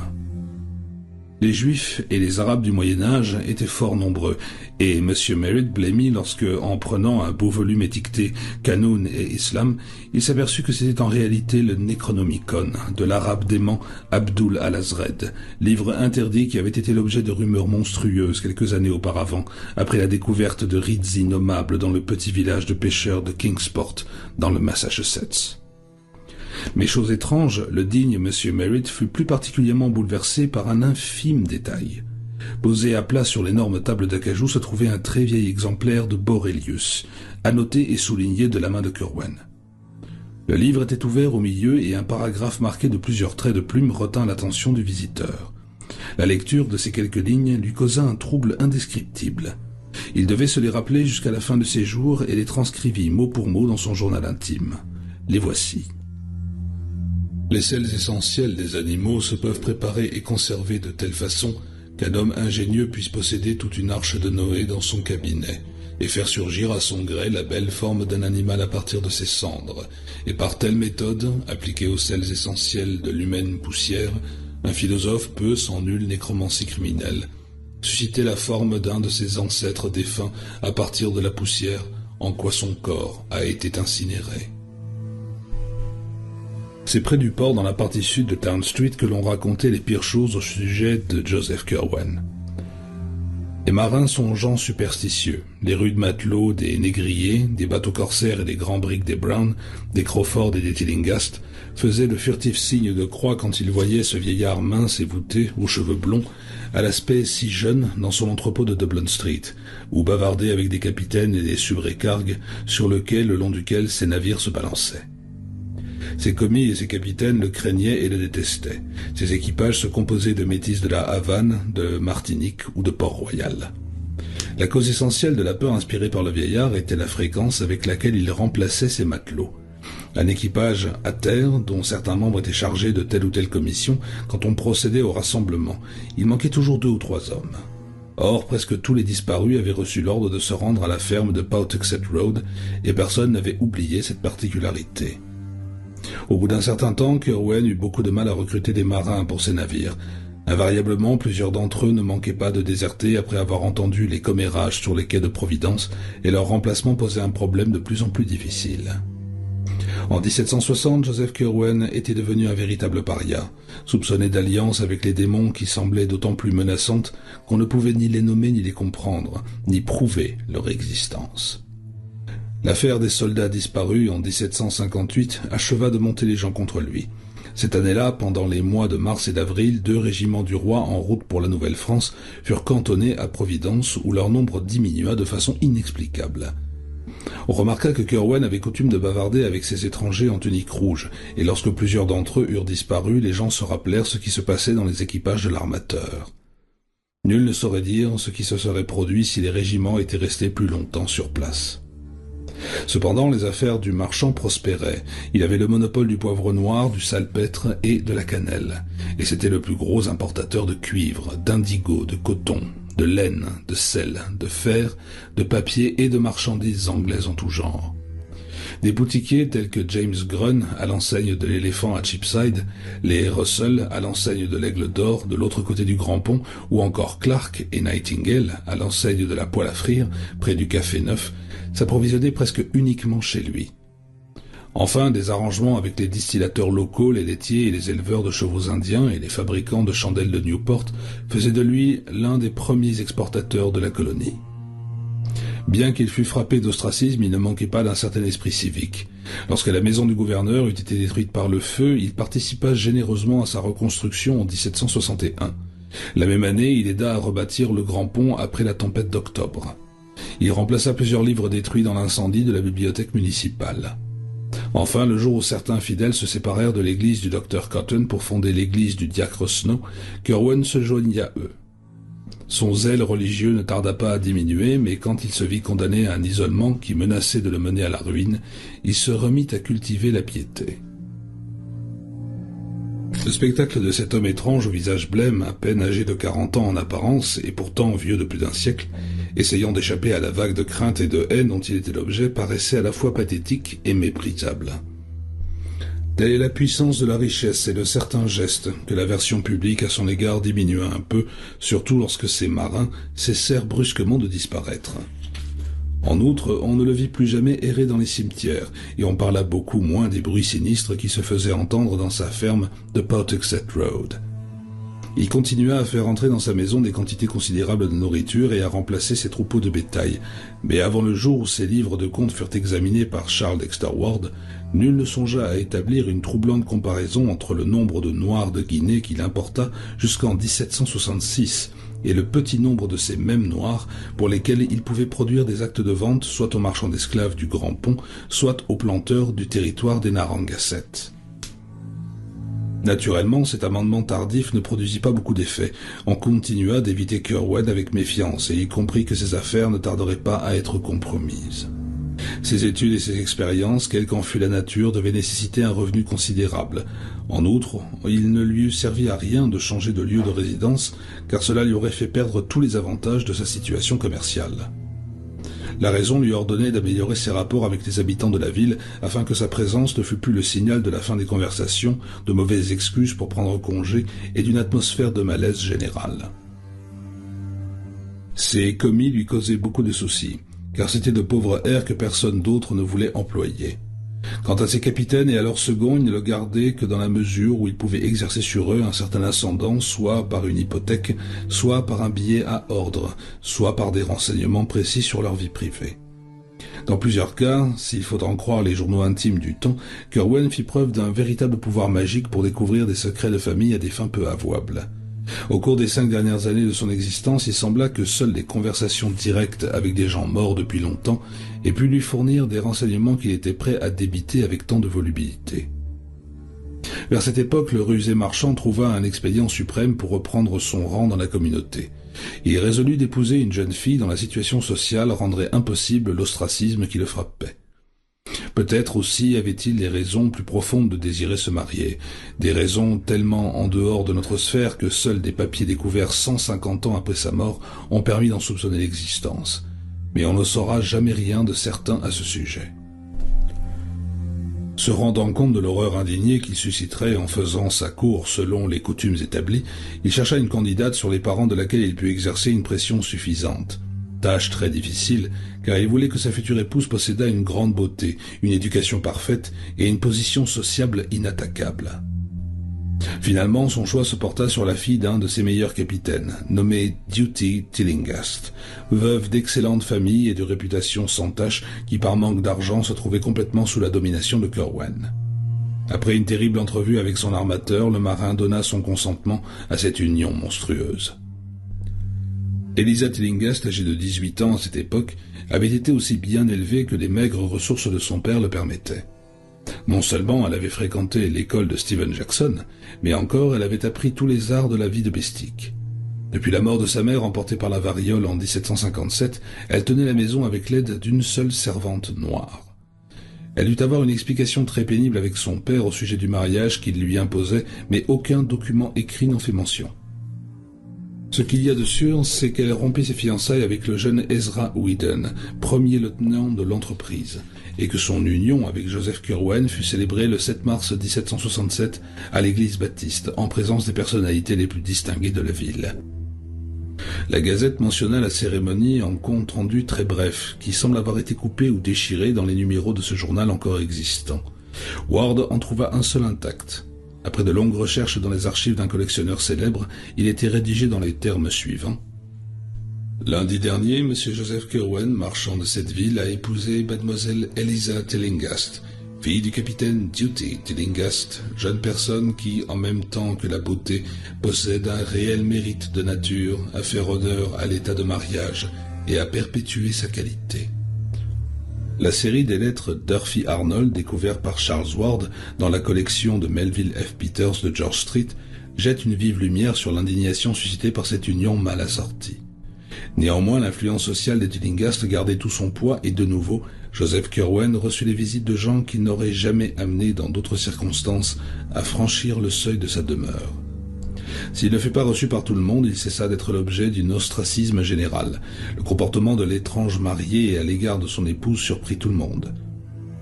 Les Juifs et les Arabes du Moyen-Âge étaient fort nombreux, et M. Merritt blêmit lorsque, en prenant un beau volume étiqueté Canon et Islam, il s'aperçut que c'était en réalité le Necronomicon de l'arabe dément Abdul al-Azred, livre interdit qui avait été l'objet de rumeurs monstrueuses quelques années auparavant, après la découverte de rites innommables dans le petit village de pêcheurs de Kingsport, dans le Massachusetts. Mais chose étrange, le digne M. Merritt fut plus particulièrement bouleversé par un infime détail. Posé à plat sur l'énorme table d'acajou se trouvait un très vieil exemplaire de Borelius, annoté et souligné de la main de Curwen. Le livre était ouvert au milieu et un paragraphe marqué de plusieurs traits de plume retint l'attention du visiteur. La lecture de ces quelques lignes lui causa un trouble indescriptible. Il devait se les rappeler jusqu'à la fin de ses jours et les transcrivit mot pour mot dans son journal intime. Les voici. Les sels essentiels des animaux se peuvent préparer et conserver de telle façon qu'un homme ingénieux puisse posséder toute une arche de Noé dans son cabinet et faire surgir à son gré la belle forme d'un animal à partir de ses cendres, et par telle méthode, appliquée aux sels essentiels de l'humaine poussière, un philosophe peut, sans nulle nécromancie criminelle, susciter la forme d'un de ses ancêtres défunts à partir de la poussière en quoi son corps a été incinéré. C'est près du port, dans la partie sud de Town Street, que l'on racontait les pires choses au sujet de Joseph Curwen. Les marins sont gens superstitieux. Les rudes matelots des négriers, des bateaux corsaires et des grands brigs des Brown, des Crawford et des Tillinghast faisaient le furtif signe de croix quand ils voyaient ce vieillard mince et voûté, aux cheveux blonds, à l'aspect si jeune dans son entrepôt de Dublin Street, où bavardait avec des capitaines et des subrécargues sur le quai le long duquel ses navires se balançaient. Ses commis et ses capitaines le craignaient et le détestaient. Ses équipages se composaient de métis de la Havane, de Martinique ou de Port-Royal. La cause essentielle de la peur inspirée par le vieillard était la fréquence avec laquelle il remplaçait ses matelots. Un équipage à terre, dont certains membres étaient chargés de telle ou telle commission, quand on procédait au rassemblement. Il manquait toujours 2 ou 3 hommes. Or, presque tous les disparus avaient reçu l'ordre de se rendre à la ferme de Pawtuxet Road, et personne n'avait oublié cette particularité. Au bout d'un certain temps, Kerwen eut beaucoup de mal à recruter des marins pour ses navires. Invariablement, plusieurs d'entre eux ne manquaient pas de déserter après avoir entendu les commérages sur les quais de Providence, et leur remplacement posait un problème de plus en plus difficile. En 1760, Joseph Kerwen était devenu un véritable paria, soupçonné d'alliance avec les démons qui semblaient d'autant plus menaçantes qu'on ne pouvait ni les nommer ni les comprendre, ni prouver leur existence. L'affaire des soldats disparus en 1758 acheva de monter les gens contre lui. Cette année-là, pendant les mois de mars et d'avril, 2 régiments du roi en route pour la Nouvelle-France furent cantonnés à Providence où leur nombre diminua de façon inexplicable. On remarqua que Kerwen avait coutume de bavarder avec ces étrangers en tunique rouge, et lorsque plusieurs d'entre eux eurent disparu, les gens se rappelèrent ce qui se passait dans les équipages de l'armateur. Nul ne saurait dire ce qui se serait produit si les régiments étaient restés plus longtemps sur place. Cependant, les affaires du marchand prospéraient. Il avait le monopole du poivre noir, du salpêtre et de la cannelle, et c'était le plus gros importateur de cuivre, d'indigo, de coton, de laine, de sel, de fer, de papier et de marchandises anglaises en tout genre. Des boutiquiers tels que James Grun à l'enseigne de l'éléphant à Cheapside, les Russell à l'enseigne de l'Aigle d'Or de l'autre côté du Grand Pont, ou encore Clark et Nightingale à l'enseigne de la Poêle à frire près du Café Neuf, s'approvisionnaient presque uniquement chez lui. Enfin, des arrangements avec les distillateurs locaux, les laitiers et les éleveurs de chevaux indiens et les fabricants de chandelles de Newport faisaient de lui l'un des premiers exportateurs de la colonie. Bien qu'il fût frappé d'ostracisme, il ne manquait pas d'un certain esprit civique. Lorsque la maison du gouverneur eut été détruite par le feu, il participa généreusement à sa reconstruction en 1761. La même année, il aida à rebâtir le Grand Pont après la tempête d'octobre. Il remplaça plusieurs livres détruits dans l'incendie de la bibliothèque municipale. Enfin, le jour où certains fidèles se séparèrent de l'église du docteur Cotton pour fonder l'église du diacre Snow, Kerwen se joignit à eux. Son zèle religieux ne tarda pas à diminuer, mais quand il se vit condamné à un isolement qui menaçait de le mener à la ruine, il se remit à cultiver la piété. Le spectacle de cet homme étrange au visage blême, à peine âgé de 40 ans en apparence, et pourtant vieux de plus d'un siècle, essayant d'échapper à la vague de crainte et de haine dont il était l'objet, paraissait à la fois pathétique et méprisable. Telle est la puissance de la richesse et de certains gestes que l'aversion publique à son égard diminua un peu, surtout lorsque ces marins cessèrent brusquement de disparaître. En outre, on ne le vit plus jamais errer dans les cimetières, et on parla beaucoup moins des bruits sinistres qui se faisaient entendre dans sa ferme de Pawtuxet Road. Il continua à faire entrer dans sa maison des quantités considérables de nourriture et à remplacer ses troupeaux de bétail, mais avant le jour où ses livres de comptes furent examinés par Charles Dexter Ward, nul ne songea à établir une troublante comparaison entre le nombre de Noirs de Guinée qu'il importa jusqu'en 1766 et le petit nombre de ces mêmes Noirs pour lesquels il pouvait produire des actes de vente soit aux marchands d'esclaves du Grand Pont, soit aux planteurs du territoire des Narragansett. Naturellement, cet amendement tardif ne produisit pas beaucoup d'effet. On continua d'éviter Kerwen avec méfiance et il comprit que ses affaires ne tarderaient pas à être compromises. Ses études et ses expériences, quelle qu'en fût la nature, devaient nécessiter un revenu considérable. En outre, il ne lui eût servi à rien de changer de lieu de résidence, car cela lui aurait fait perdre tous les avantages de sa situation commerciale. La raison lui ordonnait d'améliorer ses rapports avec les habitants de la ville afin que sa présence ne fût plus le signal de la fin des conversations, de mauvaises excuses pour prendre congé et d'une atmosphère de malaise général. Ses commis lui causaient beaucoup de soucis, car c'étaient de pauvres airs que personne d'autre ne voulait employer. Quant à ses capitaines et à leurs seconds, ils ne le gardaient que dans la mesure où ils pouvaient exercer sur eux un certain ascendant, soit par une hypothèque, soit par un billet à ordre, soit par des renseignements précis sur leur vie privée. Dans plusieurs cas, s'il faut en croire les journaux intimes du temps, Kerwen fit preuve d'un véritable pouvoir magique pour découvrir des secrets de famille à des fins peu avouables. Au cours des 5 dernières années de son existence, il sembla que seules les conversations directes avec des gens morts depuis longtemps aient pu lui fournir des renseignements qu'il était prêt à débiter avec tant de volubilité. Vers cette époque, le rusé marchand trouva un expédient suprême pour reprendre son rang dans la communauté. Il résolut d'épouser une jeune fille dont la situation sociale rendrait impossible l'ostracisme qui le frappait. Peut-être aussi avait-il des raisons plus profondes de désirer se marier, des raisons tellement en dehors de notre sphère que seuls des papiers découverts 150 ans après sa mort ont permis d'en soupçonner l'existence. Mais on ne saura jamais rien de certain à ce sujet. Se rendant compte de l'horreur indignée qu'il susciterait en faisant sa cour selon les coutumes établies, il chercha une candidate sur les parents de laquelle il put exercer une pression suffisante. Tâche très difficile, car il voulait que sa future épouse possédât une grande beauté, une éducation parfaite et une position sociable inattaquable. Finalement, son choix se porta sur la fille d'un de ses meilleurs capitaines, nommée Duty Tillinghast, veuve d'excellente famille et de réputation sans tache qui par manque d'argent se trouvait complètement sous la domination de Corwen. Après une terrible entrevue avec son armateur, le marin donna son consentement à cette union monstrueuse. Eliza Tillinghast, âgée de 18 ans à cette époque, avait été aussi bien élevée que les maigres ressources de son père le permettaient. Non seulement elle avait fréquenté l'école de Steven Jackson, mais encore elle avait appris tous les arts de la vie domestique. Depuis la mort de sa mère emportée par la variole en 1757, elle tenait la maison avec l'aide d'une seule servante noire. Elle dut avoir une explication très pénible avec son père au sujet du mariage qu'il lui imposait, mais aucun document écrit n'en fait mention. Ce qu'il y a de sûr, c'est qu'elle rompit ses fiançailles avec le jeune Ezra Whedon, premier lieutenant de l'entreprise, et que son union avec Joseph Corwen fut célébrée le 7 mars 1767 à l'église baptiste, en présence des personnalités les plus distinguées de la ville. La Gazette mentionna la cérémonie en compte rendu très bref, qui semble avoir été coupé ou déchiré dans les numéros de ce journal encore existant. Ward en trouva un seul intact. Après de longues recherches dans les archives d'un collectionneur célèbre, il était rédigé dans les termes suivants. Lundi dernier, M. Joseph Corwen, marchand de cette ville, a épousé mademoiselle Eliza Tillinghast, fille du capitaine Duty Tillinghast, jeune personne qui, en même temps que la beauté, possède un réel mérite de nature à faire honneur à l'état de mariage et à perpétuer sa qualité. La série des lettres d'Urfy Arnold, découverte par Charles Ward dans la collection de Melville F. Peters de George Street, jette une vive lumière sur l'indignation suscitée par cette union mal assortie. Néanmoins, l'influence sociale des Tillinghast gardait tout son poids et de nouveau, Joseph Corwen reçut les visites de gens qu'il n'aurait jamais amenés dans d'autres circonstances à franchir le seuil de sa demeure. S'il ne fut pas reçu par tout le monde, il cessa d'être l'objet d'un ostracisme général. Le comportement de l'étrange marié à l'égard de son épouse surprit tout le monde.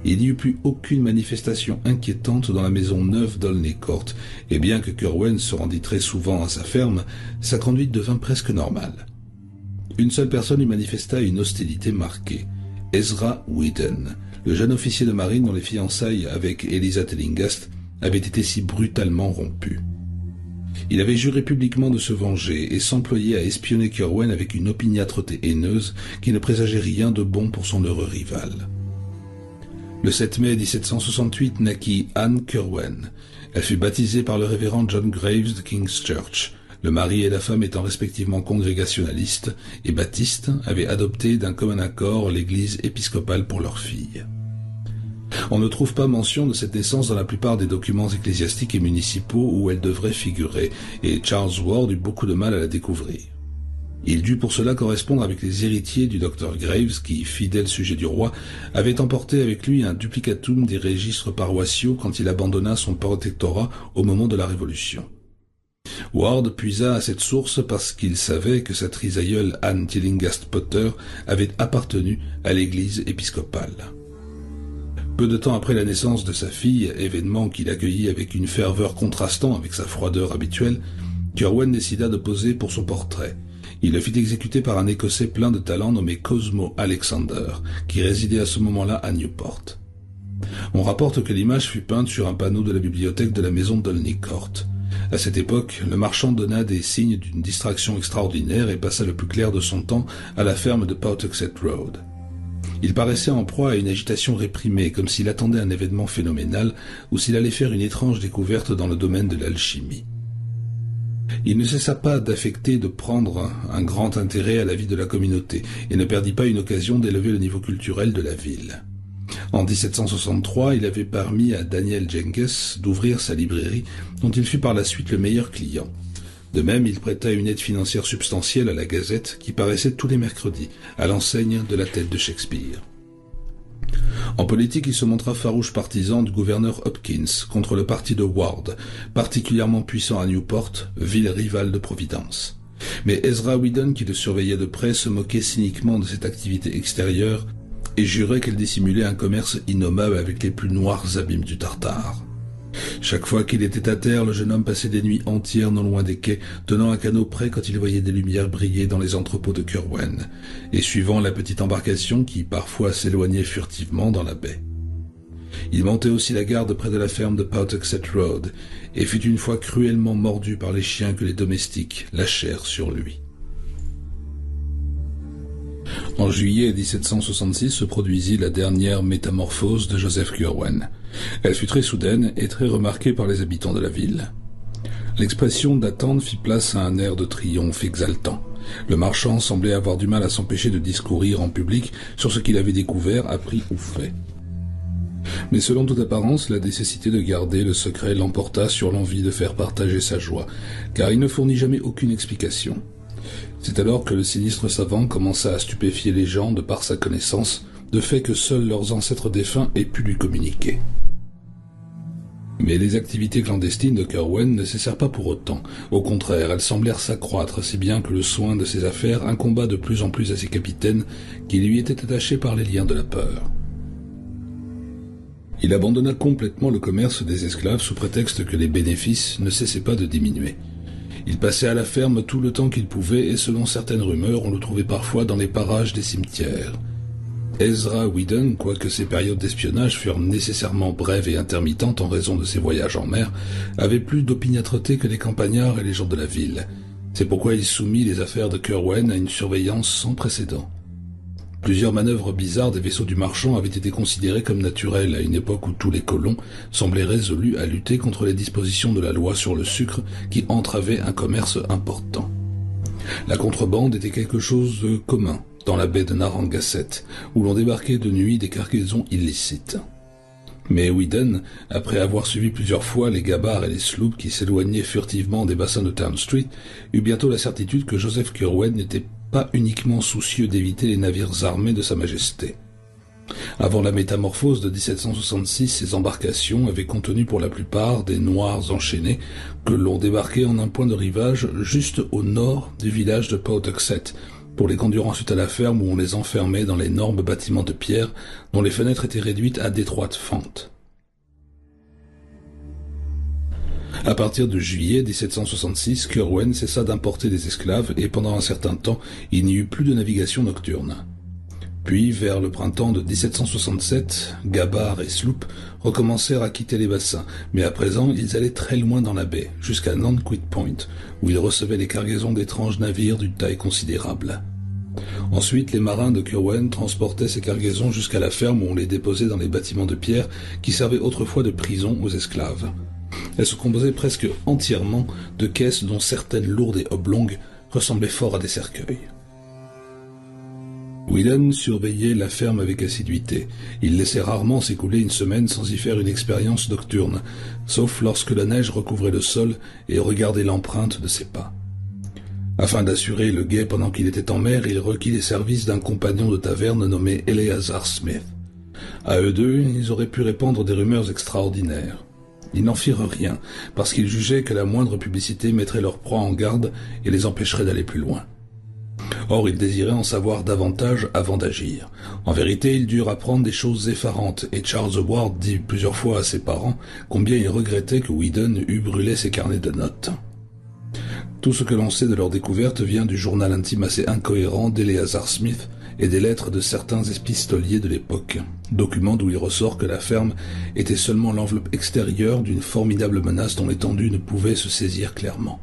Il n'y eut plus aucune manifestation inquiétante dans la maison neuve d'Olney Court, et bien que Corwen se rendît très souvent à sa ferme, sa conduite devint presque normale. Une seule personne y manifesta une hostilité marquée, Ezra Whedon, le jeune officier de marine dont les fiançailles avec Eliza Tillinghast avaient été si brutalement rompues. Il avait juré publiquement de se venger et s'employait à espionner Corwen avec une opiniâtreté haineuse qui ne présageait rien de bon pour son heureux rival. Le 7 mai 1768 naquit Anne Corwen. Elle fut baptisée par le révérend John Graves de King's Church. Le mari et la femme étant respectivement congrégationalistes et baptistes, avaient adopté d'un commun accord l'église épiscopale pour leur fille. On ne trouve pas mention de cette naissance dans la plupart des documents ecclésiastiques et municipaux où elle devrait figurer, et Charles Ward eut beaucoup de mal à la découvrir. Il dut pour cela correspondre avec les héritiers du docteur Graves qui, fidèle sujet du roi, avait emporté avec lui un duplicatum des registres paroissiaux quand il abandonna son protectorat au moment de la Révolution. Ward puisa à cette source parce qu'il savait que sa trisaïeule Anne Tillinghast Potter avait appartenu à l'église épiscopale. Peu de temps après la naissance de sa fille, événement qu'il accueillit avec une ferveur contrastant avec sa froideur habituelle, Corwen décida de poser pour son portrait. Il le fit exécuter par un Écossais plein de talent nommé Cosmo Alexander, qui résidait à ce moment-là à Newport. On rapporte que l'image fut peinte sur un panneau de la bibliothèque de la maison d'Olney Court. À cette époque, le marchand donna des signes d'une distraction extraordinaire et passa le plus clair de son temps à la ferme de Pawtuxet Road. Il paraissait en proie à une agitation réprimée, comme s'il attendait un événement phénoménal ou s'il allait faire une étrange découverte dans le domaine de l'alchimie. Il ne cessa pas d'affecter de prendre un grand intérêt à la vie de la communauté et ne perdit pas une occasion d'élever le niveau culturel de la ville. En 1763, il avait permis à Daniel Jenkes d'ouvrir sa librairie, dont il fut par la suite le meilleur client. De même, il prêta une aide financière substantielle à la Gazette, qui paraissait tous les mercredis, à l'enseigne de la tête de Shakespeare. En politique, il se montra farouche partisan du gouverneur Hopkins contre le parti de Ward, particulièrement puissant à Newport, ville rivale de Providence. Mais Ezra Whedon, qui le surveillait de près, se moquait cyniquement de cette activité extérieure et jurait qu'elle dissimulait un commerce innommable avec les plus noirs abîmes du Tartare. Chaque fois qu'il était à terre, le jeune homme passait des nuits entières non loin des quais, tenant un canot prêt quand il voyait des lumières briller dans les entrepôts de Kerwen, et suivant la petite embarcation qui parfois s'éloignait furtivement dans la baie. Il montait aussi la garde près de la ferme de Pawtuxet Road, et fut une fois cruellement mordu par les chiens que les domestiques lâchèrent sur lui. En juillet 1766 se produisit la dernière métamorphose de Joseph Kerwen. Elle fut très soudaine et très remarquée par les habitants de la ville. L'expression d'attente fit place à un air de triomphe exaltant. Le marchand semblait avoir du mal à s'empêcher de discourir en public sur ce qu'il avait découvert, appris ou fait. Mais selon toute apparence, la nécessité de garder le secret l'emporta sur l'envie de faire partager sa joie, car il ne fournit jamais aucune explication. C'est alors que le sinistre savant commença à stupéfier les gens de par sa connaissance, de fait que seuls leurs ancêtres défunts aient pu lui communiquer. Mais les activités clandestines de Kerwen ne cessèrent pas pour autant. Au contraire, elles semblèrent s'accroître, si bien que le soin de ses affaires incomba de plus en plus à ses capitaines, qui lui étaient attachés par les liens de la peur. Il abandonna complètement le commerce des esclaves sous prétexte que les bénéfices ne cessaient pas de diminuer. Il passait à la ferme tout le temps qu'il pouvait et selon certaines rumeurs, on le trouvait parfois dans les parages des cimetières. Ezra Whedon, quoique ses périodes d'espionnage furent nécessairement brèves et intermittentes en raison de ses voyages en mer, avait plus d'opiniâtreté que les campagnards et les gens de la ville. C'est pourquoi il soumit les affaires de Kerwen à une surveillance sans précédent. Plusieurs manœuvres bizarres des vaisseaux du marchand avaient été considérées comme naturelles à une époque où tous les colons semblaient résolus à lutter contre les dispositions de la loi sur le sucre qui entravaient un commerce important. La contrebande était quelque chose de commun dans la baie de Narragansett, où l'on débarquait de nuit des cargaisons illicites. Mais Whedon, après avoir suivi plusieurs fois les gabarres et les sloops qui s'éloignaient furtivement des bassins de Town Street, eut bientôt la certitude que Joseph Kerwen n'était pas uniquement soucieux d'éviter les navires armés de Sa Majesté. Avant la métamorphose de 1766, ces embarcations avaient contenu pour la plupart des Noirs enchaînés que l'on débarquait en un point de rivage juste au nord du village de Pawtuxet, pour les conduire ensuite à la ferme où on les enfermait dans l'énorme bâtiment de pierre dont les fenêtres étaient réduites à d'étroites fentes. À partir de juillet 1766, Kerwen cessa d'importer des esclaves et pendant un certain temps, il n'y eut plus de navigation nocturne. Puis, vers le printemps de 1767, gabarres et sloops recommencèrent à quitter les bassins, mais à présent ils allaient très loin dans la baie, jusqu'à Nanquit Point, où ils recevaient les cargaisons d'étranges navires d'une taille considérable. Ensuite, les marins de Kerwen transportaient ces cargaisons jusqu'à la ferme où on les déposait dans les bâtiments de pierre qui servaient autrefois de prison aux esclaves. Elles se composaient presque entièrement de caisses dont certaines lourdes et oblongues ressemblaient fort à des cercueils. Whedon surveillait la ferme avec assiduité. Il laissait rarement s'écouler une semaine sans y faire une expérience nocturne, sauf lorsque la neige recouvrait le sol et regardait l'empreinte de ses pas. Afin d'assurer le guet pendant qu'il était en mer, il requit les services d'un compagnon de taverne nommé Eleazar Smith. À eux deux, ils auraient pu répandre des rumeurs extraordinaires. Ils n'en firent rien, parce qu'ils jugeaient que la moindre publicité mettrait leur proie en garde et les empêcherait d'aller plus loin. Or, ils désiraient en savoir davantage avant d'agir. En vérité, ils durent apprendre des choses effarantes, et Charles Ward dit plusieurs fois à ses parents combien il regrettait que Whedon eût brûlé ses carnets de notes. Tout ce que l'on sait de leur découverte vient du journal intime assez incohérent d'Eleazar Smith et des lettres de certains épistoliers de l'époque, documents d'où il ressort que la ferme était seulement l'enveloppe extérieure d'une formidable menace dont l'étendue ne pouvait se saisir clairement.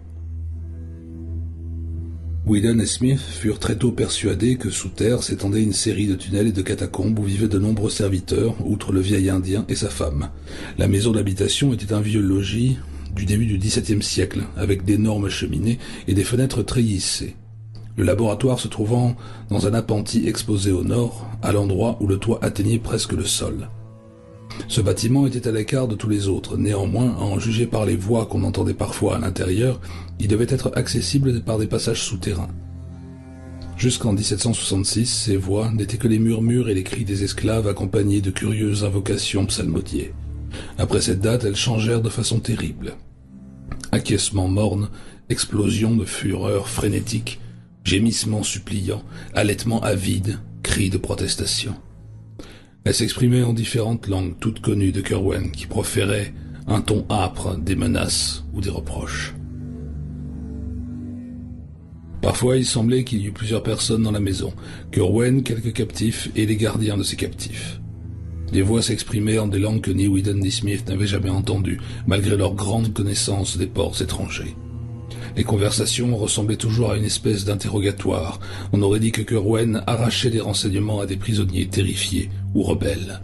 Whedon et Smith furent très tôt persuadés que sous terre s'étendait une série de tunnels et de catacombes où vivaient de nombreux serviteurs, outre le vieil Indien et sa femme. La maison d'habitation était un vieux logis du début du XVIIe siècle, avec d'énormes cheminées et des fenêtres treillissées. Le laboratoire se trouvant dans un appentis exposé au nord, à l'endroit où le toit atteignait presque le sol. Ce bâtiment était à l'écart de tous les autres, néanmoins, à en juger par les voix qu'on entendait parfois à l'intérieur, il devait être accessible par des passages souterrains. Jusqu'en 1766, ces voix n'étaient que les murmures et les cris des esclaves accompagnés de curieuses invocations psalmodiées. Après cette date, elles changèrent de façon terrible. Acquiescements mornes, explosions de fureur frénétique, gémissements suppliants, halètements avides, cris de protestation. Elles s'exprimaient en différentes langues toutes connues de Kerwen, qui proféraient un ton âpre, des menaces ou des reproches. Parfois, il semblait qu'il y eût plusieurs personnes dans la maison, Kerwen, quelques captifs et les gardiens de ces captifs. Les voix s'exprimaient en des langues que ni Weedon ni Smith n'avaient jamais entendues, malgré leur grande connaissance des ports étrangers. Les conversations ressemblaient toujours à une espèce d'interrogatoire. On aurait dit que Kerwen arrachait des renseignements à des prisonniers terrifiés ou rebelles.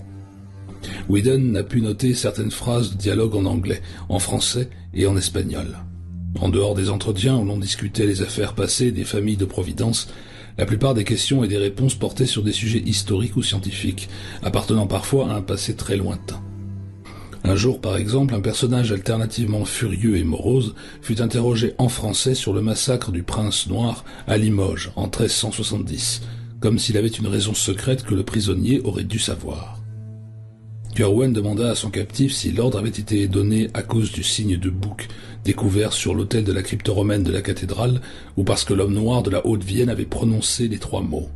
Weedon a pu noter certaines phrases de dialogue en anglais, en français et en espagnol. En dehors des entretiens où l'on discutait les affaires passées des familles de Providence, la plupart des questions et des réponses portaient sur des sujets historiques ou scientifiques, appartenant parfois à un passé très lointain. Un jour, par exemple, un personnage alternativement furieux et morose fut interrogé en français sur le massacre du prince noir à Limoges en 1370, comme s'il avait une raison secrète que le prisonnier aurait dû savoir. Kerwen demanda à son captif si l'ordre avait été donné à cause du signe de bouc découvert sur l'autel de la crypte romaine de la cathédrale ou parce que l'homme noir de la Haute-Vienne avait prononcé les 3 mots.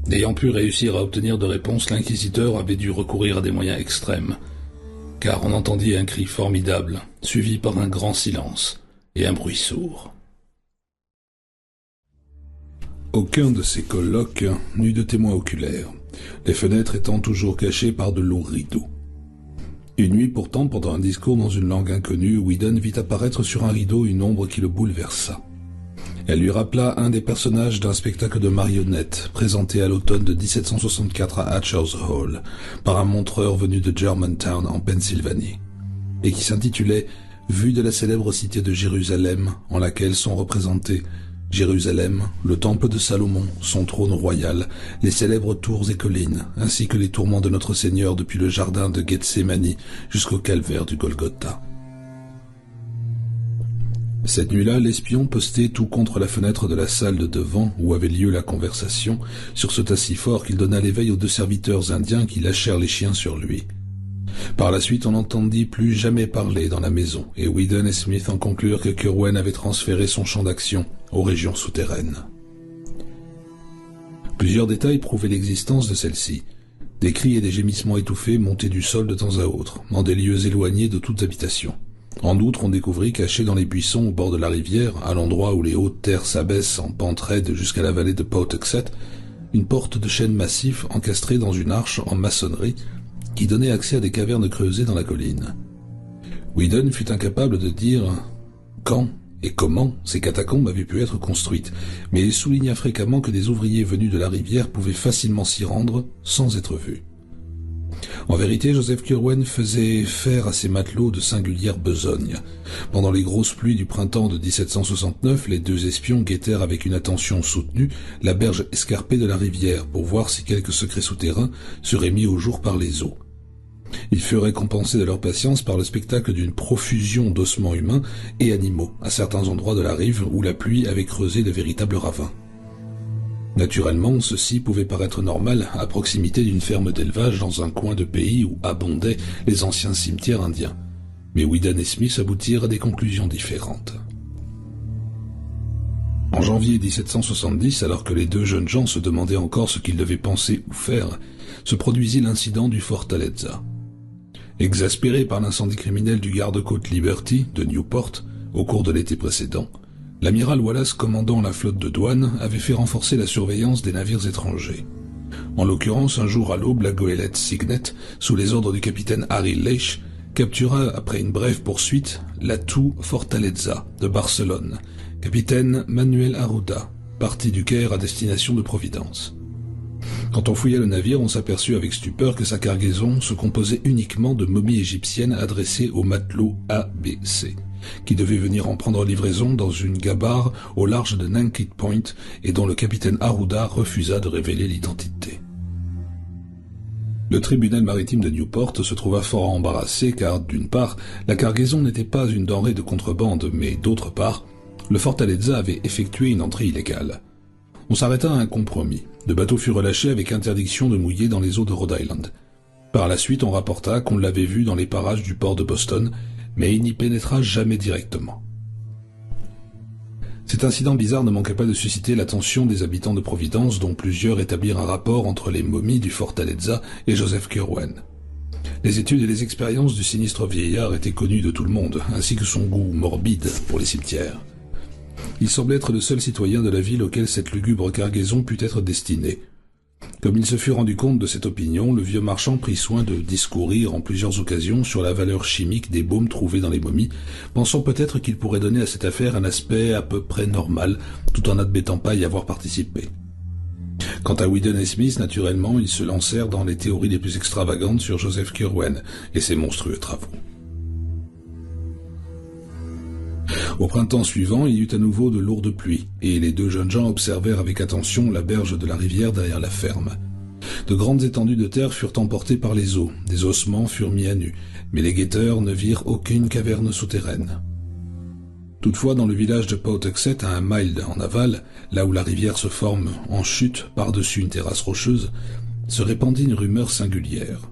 N'ayant pu réussir à obtenir de réponse, l'inquisiteur avait dû recourir à des moyens extrêmes, car on entendit un cri formidable, suivi par un grand silence et un bruit sourd. Aucun de ces colloques n'eut de témoins oculaires, les fenêtres étant toujours cachées par de lourds rideaux. Une nuit pourtant, pendant un discours dans une langue inconnue, Weedon vit apparaître sur un rideau une ombre qui le bouleversa. Elle lui rappela un des personnages d'un spectacle de marionnettes présenté à l'automne de 1764 à Hatcher's Hall par un montreur venu de Germantown en Pennsylvanie, et qui s'intitulait « Vue de la célèbre cité de Jérusalem, en laquelle sont représentés Jérusalem, le temple de Salomon, son trône royal, les célèbres tours et collines, ainsi que les tourments de notre Seigneur depuis le jardin de Gethsémani jusqu'au calvaire du Golgotha. » Cette nuit-là, l'espion, posté tout contre la fenêtre de la salle de devant où avait lieu la conversation, sursauta si fort qu'il donna l'éveil aux 2 serviteurs indiens qui lâchèrent les chiens sur lui. Par la suite, on n'entendit plus jamais parler dans la maison, et Weedon et Smith en conclurent que Kerwen avait transféré son champ d'action aux régions souterraines. Plusieurs détails prouvaient l'existence de celle-ci. Des cris et des gémissements étouffés montaient du sol de temps à autre, dans des lieux éloignés de toute habitation. En outre, on découvrit, caché dans les buissons au bord de la rivière, à l'endroit où les hautes terres s'abaissent en pente raide jusqu'à la vallée de Pawtuxet, une porte de chêne massif encastrée dans une arche en maçonnerie qui donnait accès à des cavernes creusées dans la colline. Weedon fut incapable de dire quand et comment ces catacombes avaient pu être construites, mais il souligna fréquemment que des ouvriers venus de la rivière pouvaient facilement s'y rendre sans être vus. En vérité, Joseph Kerwen faisait faire à ses matelots de singulières besognes. Pendant les grosses pluies du printemps de 1769, les 2 espions guettèrent avec une attention soutenue la berge escarpée de la rivière pour voir si quelques secrets souterrains seraient mis au jour par les eaux. Ils furent récompensés de leur patience par le spectacle d'une profusion d'ossements humains et animaux à certains endroits de la rive où la pluie avait creusé de véritables ravins. Naturellement, ceci pouvait paraître normal à proximité d'une ferme d'élevage dans un coin de pays où abondaient les anciens cimetières indiens. Mais Weedon et Smith aboutirent à des conclusions différentes. En janvier 1770, alors que les 2 jeunes gens se demandaient encore ce qu'ils devaient penser ou faire, se produisit l'incident du Fortaleza. Exaspéré par l'incendie criminel du garde-côte Liberty de Newport au cours de l'été précédent, l'amiral Wallace, commandant la flotte de douane, avait fait renforcer la surveillance des navires étrangers. En l'occurrence, un jour à l'aube, la goélette Signet, sous les ordres du capitaine Harry Leach, captura, après une brève poursuite, l'atout Fortaleza de Barcelone, capitaine Manuel Arruda, parti du Caire à destination de Providence. Quand on fouilla le navire, on s'aperçut avec stupeur que sa cargaison se composait uniquement de momies égyptiennes adressées aux matelots ABC, qui devaient venir en prendre livraison dans une gabarre au large de Nankitt Point et dont le capitaine Arruda refusa de révéler l'identité. Le tribunal maritime de Newport se trouva fort embarrassé car, d'une part, la cargaison n'était pas une denrée de contrebande, mais d'autre part, le Fortaleza avait effectué une entrée illégale. On s'arrêta à un compromis. Le bateau fut relâché avec interdiction de mouiller dans les eaux de Rhode Island. Par la suite, on rapporta qu'on l'avait vu dans les parages du port de Boston, mais il n'y pénétra jamais directement. Cet incident bizarre ne manqua pas de susciter l'attention des habitants de Providence, dont plusieurs établirent un rapport entre les momies du Fortaleza et Joseph Curwen. Les études et les expériences du sinistre vieillard étaient connues de tout le monde, ainsi que son goût morbide pour les cimetières. Il semblait être le seul citoyen de la ville auquel cette lugubre cargaison put être destinée. Comme il se fut rendu compte de cette opinion, le vieux marchand prit soin de discourir en plusieurs occasions sur la valeur chimique des baumes trouvés dans les momies, pensant peut-être qu'il pourrait donner à cette affaire un aspect à peu près normal, tout en n'admettant pas y avoir participé. Quant à Weedon et Smith, naturellement, ils se lancèrent dans les théories les plus extravagantes sur Joseph Curwen et ses monstrueux travaux. Au printemps suivant, il y eut à nouveau de lourdes pluies, et les deux jeunes gens observèrent avec attention la berge de la rivière derrière la ferme. De grandes étendues de terre furent emportées par les eaux, des ossements furent mis à nu, mais les guetteurs ne virent aucune caverne souterraine. Toutefois, dans le village de Pawtuxet, à un mile en aval, là où la rivière se forme en chute par-dessus une terrasse rocheuse, se répandit une rumeur singulière.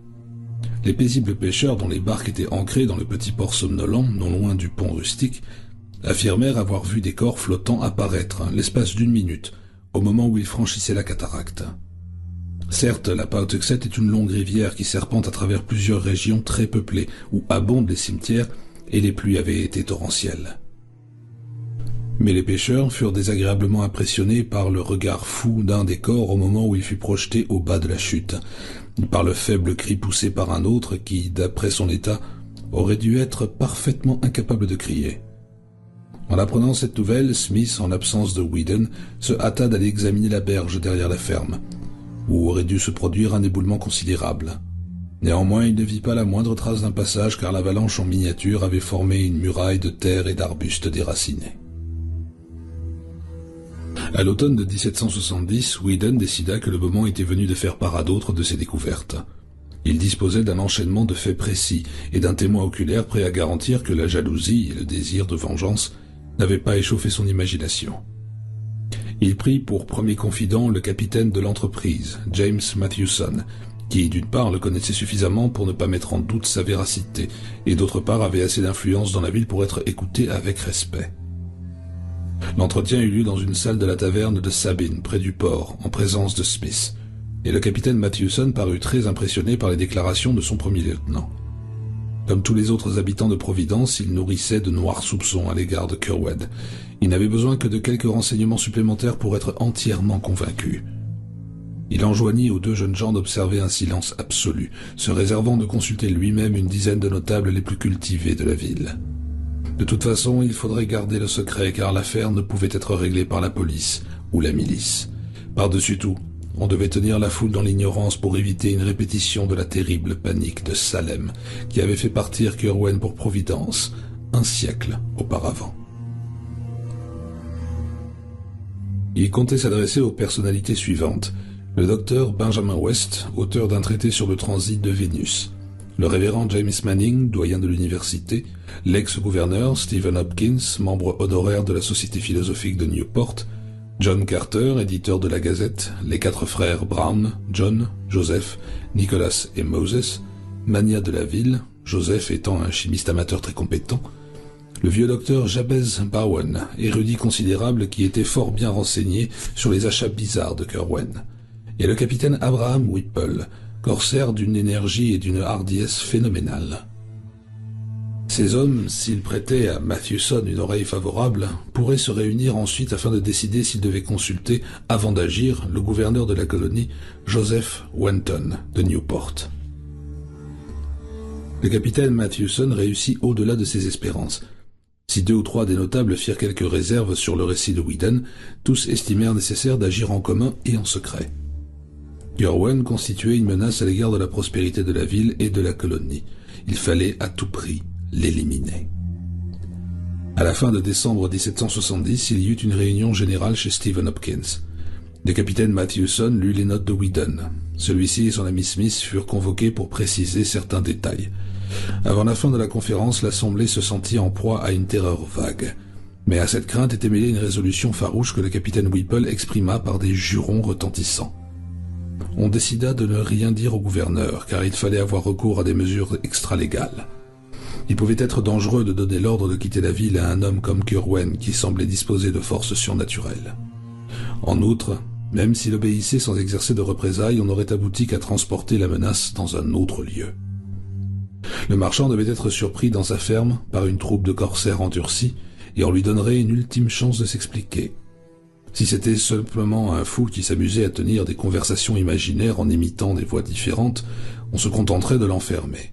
Les paisibles pêcheurs dont les barques étaient ancrées dans le petit port somnolent, non loin du pont rustique, affirmèrent avoir vu des corps flottants apparaître, l'espace d'une minute, au moment où ils franchissaient la cataracte. Certes, la Pawtuxet est une longue rivière qui serpente à travers plusieurs régions très peuplées, où abondent les cimetières, et les pluies avaient été torrentielles. Mais les pêcheurs furent désagréablement impressionnés par le regard fou d'un des corps au moment où il fut projeté au bas de la chute, par le faible cri poussé par un autre qui, d'après son état, aurait dû être parfaitement incapable de crier. En apprenant cette nouvelle, Smith, en l'absence de Weedon, se hâta d'aller examiner la berge derrière la ferme, où aurait dû se produire un éboulement considérable. Néanmoins, il ne vit pas la moindre trace d'un passage car l'avalanche en miniature avait formé une muraille de terre et d'arbustes déracinés. À l'automne de 1770, Weedon décida que le moment était venu de faire part à d'autres de ses découvertes. Il disposait d'un enchaînement de faits précis et d'un témoin oculaire prêt à garantir que la jalousie et le désir de vengeance n'avaient pas échauffé son imagination. Il prit pour premier confident le capitaine de l'entreprise, James Mathewson, qui d'une part le connaissait suffisamment pour ne pas mettre en doute sa véracité, et d'autre part avait assez d'influence dans la ville pour être écouté avec respect. L'entretien eut lieu dans une salle de la taverne de Sabine, près du port, en présence de Smith, et le capitaine Mathewson parut très impressionné par les déclarations de son premier lieutenant. Comme tous les autres habitants de Providence, il nourrissait de noirs soupçons à l'égard de Curwen. Il n'avait besoin que de quelques renseignements supplémentaires pour être entièrement convaincu. Il enjoignit aux deux jeunes gens d'observer un silence absolu, se réservant de consulter lui-même une dizaine de notables les plus cultivés de la ville. De toute façon, il faudrait garder le secret car l'affaire ne pouvait être réglée par la police ou la milice. Par-dessus tout, on devait tenir la foule dans l'ignorance pour éviter une répétition de la terrible panique de Salem qui avait fait partir Curwen pour Providence un siècle auparavant. Il comptait s'adresser aux personnalités suivantes. Le docteur Benjamin West, auteur d'un traité sur le transit de Vénus. Le révérend James Manning, doyen de l'université, l'ex-gouverneur Stephen Hopkins, membre honoraire de la Société philosophique de Newport, John Carter, éditeur de la Gazette, les quatre frères Brown, John, Joseph, Nicholas et Moses, magnat de la ville, Joseph étant un chimiste amateur très compétent, le vieux docteur Jabez Bowen, érudit considérable qui était fort bien renseigné sur les achats bizarres de Curwen, et le capitaine Abraham Whipple, corsaire d'une énergie et d'une hardiesse phénoménales. Ces hommes, s'ils prêtaient à Mathewson une oreille favorable, pourraient se réunir ensuite afin de décider s'ils devaient consulter, avant d'agir, le gouverneur de la colonie, Joseph Wenton, de Newport. Le capitaine Mathewson réussit au-delà de ses espérances. Si deux ou trois des notables firent quelques réserves sur le récit de Weedon, tous estimèrent nécessaire d'agir en commun et en secret. Curwen constituait une menace à l'égard de la prospérité de la ville et de la colonie. Il fallait à tout prix l'éliminer. À la fin de décembre 1770, il y eut une réunion générale chez Stephen Hopkins. Le capitaine Mathewson lut les notes de Weedon. Celui-ci et son ami Smith furent convoqués pour préciser certains détails. Avant la fin de la conférence, l'assemblée se sentit en proie à une terreur vague. Mais à cette crainte était mêlée une résolution farouche que le capitaine Whipple exprima par des jurons retentissants. On décida de ne rien dire au gouverneur, car il fallait avoir recours à des mesures extralégales. Il pouvait être dangereux de donner l'ordre de quitter la ville à un homme comme Kerwen, qui semblait disposer de forces surnaturelles. En outre, même s'il obéissait sans exercer de représailles, on n'aurait abouti qu'à transporter la menace dans un autre lieu. Le marchand devait être surpris dans sa ferme par une troupe de corsaires endurcis, et on lui donnerait une ultime chance de s'expliquer. Si c'était simplement un fou qui s'amusait à tenir des conversations imaginaires en imitant des voix différentes, on se contenterait de l'enfermer.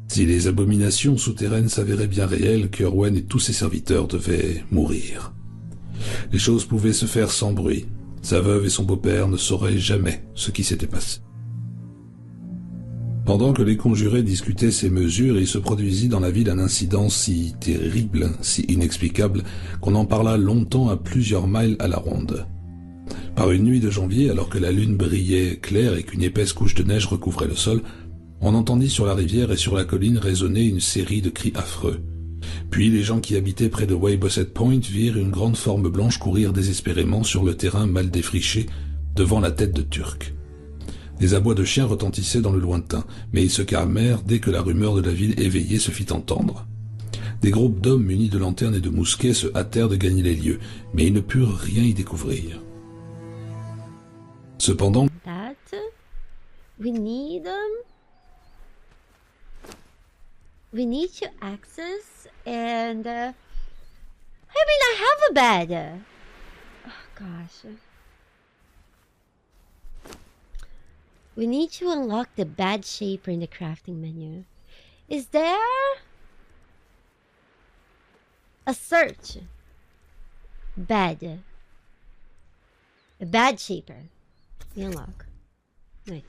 Si les abominations souterraines s'avéraient bien réelles, Kerwen et tous ses serviteurs devaient mourir. Les choses pouvaient se faire sans bruit. Sa veuve et son beau-père ne sauraient jamais ce qui s'était passé. Pendant que les conjurés discutaient ces mesures, il se produisit dans la ville un incident si terrible, si inexplicable, qu'on en parla longtemps à plusieurs miles à la ronde. Par une nuit de janvier, alors que la lune brillait claire et qu'une épaisse couche de neige recouvrait le sol, on entendit sur la rivière et sur la colline résonner une série de cris affreux. Puis les gens qui habitaient près de Weybosset Point virent une grande forme blanche courir désespérément sur le terrain mal défriché devant la tête de Turc. Des abois de chiens retentissaient dans le lointain, mais ils se calmèrent dès que la rumeur de la ville éveillée se fit entendre. Des groupes d'hommes munis de lanternes et de mousquets se hâtèrent de gagner les lieux, mais ils ne purent rien y découvrir. Cependant, we need to access and I have a bed. Oh gosh. We need to unlock the bad shaper in the crafting menu. Is there a search? Bed. A bad shaper. We unlock. Nice.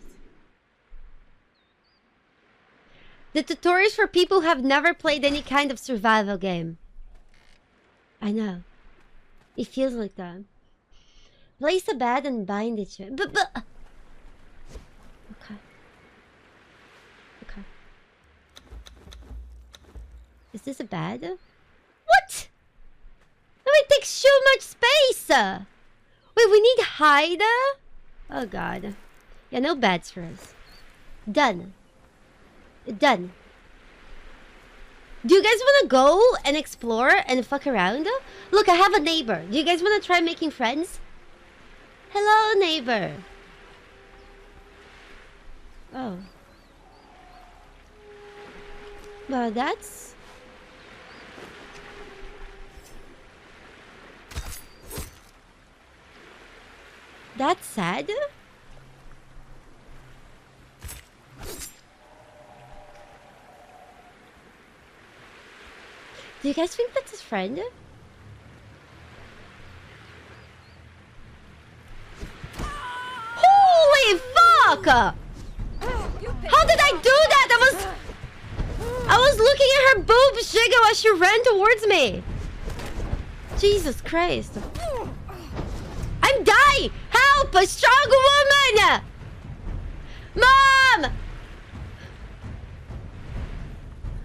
The tutorials for people who have never played any kind of survival game. I know. It feels like that. Place a bed and bind it to it. But okay. Okay. Is this a bed? What? No, it takes so much space. Wait, we need hide? Oh god. Yeah, no beds for us. Done. Done. Do you guys want to go and explore and fuck around? Look, I have a neighbor. Do you guys want to try making friends? Hello, neighbor. Oh. Well, that's... That's sad. Do you guys think that's his friend? Holy fuck! How did I do that? I was looking at her boobs jiggle as she ran towards me. Jesus Christ. I'm dying! Help! A strong woman! Mom!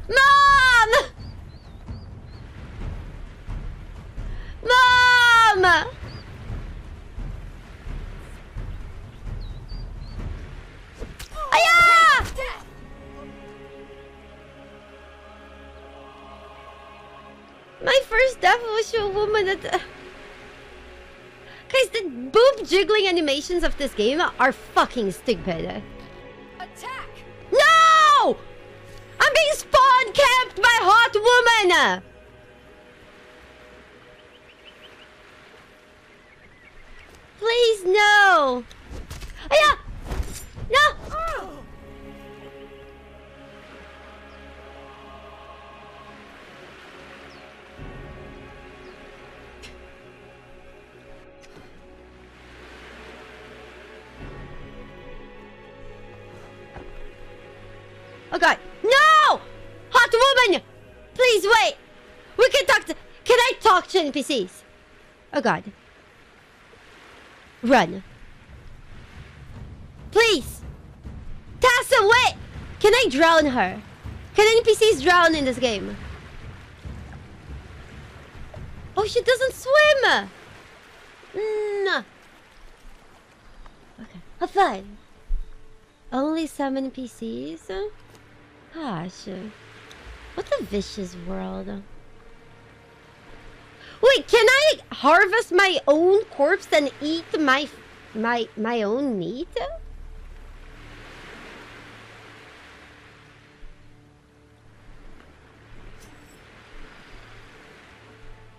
Mom! Mom! Aya! My first death was to a woman that... Guys, the boob jiggling animations of this game are fucking stupid. Attack! No! I'm being spawn camped by hot woman! Please, no! Aya! No! Oh god. No! Hot woman! Please wait! We can talk to... Can I talk to NPCs? Oh god. Run. Please! Tassa, wait! Can I drown her? Can NPCs drown in this game? Oh, she doesn't swim! No. Okay. Oh, fine. Only 7 PCs? Gosh. What a vicious world. Wait, can I harvest my own corpse and eat my own meat?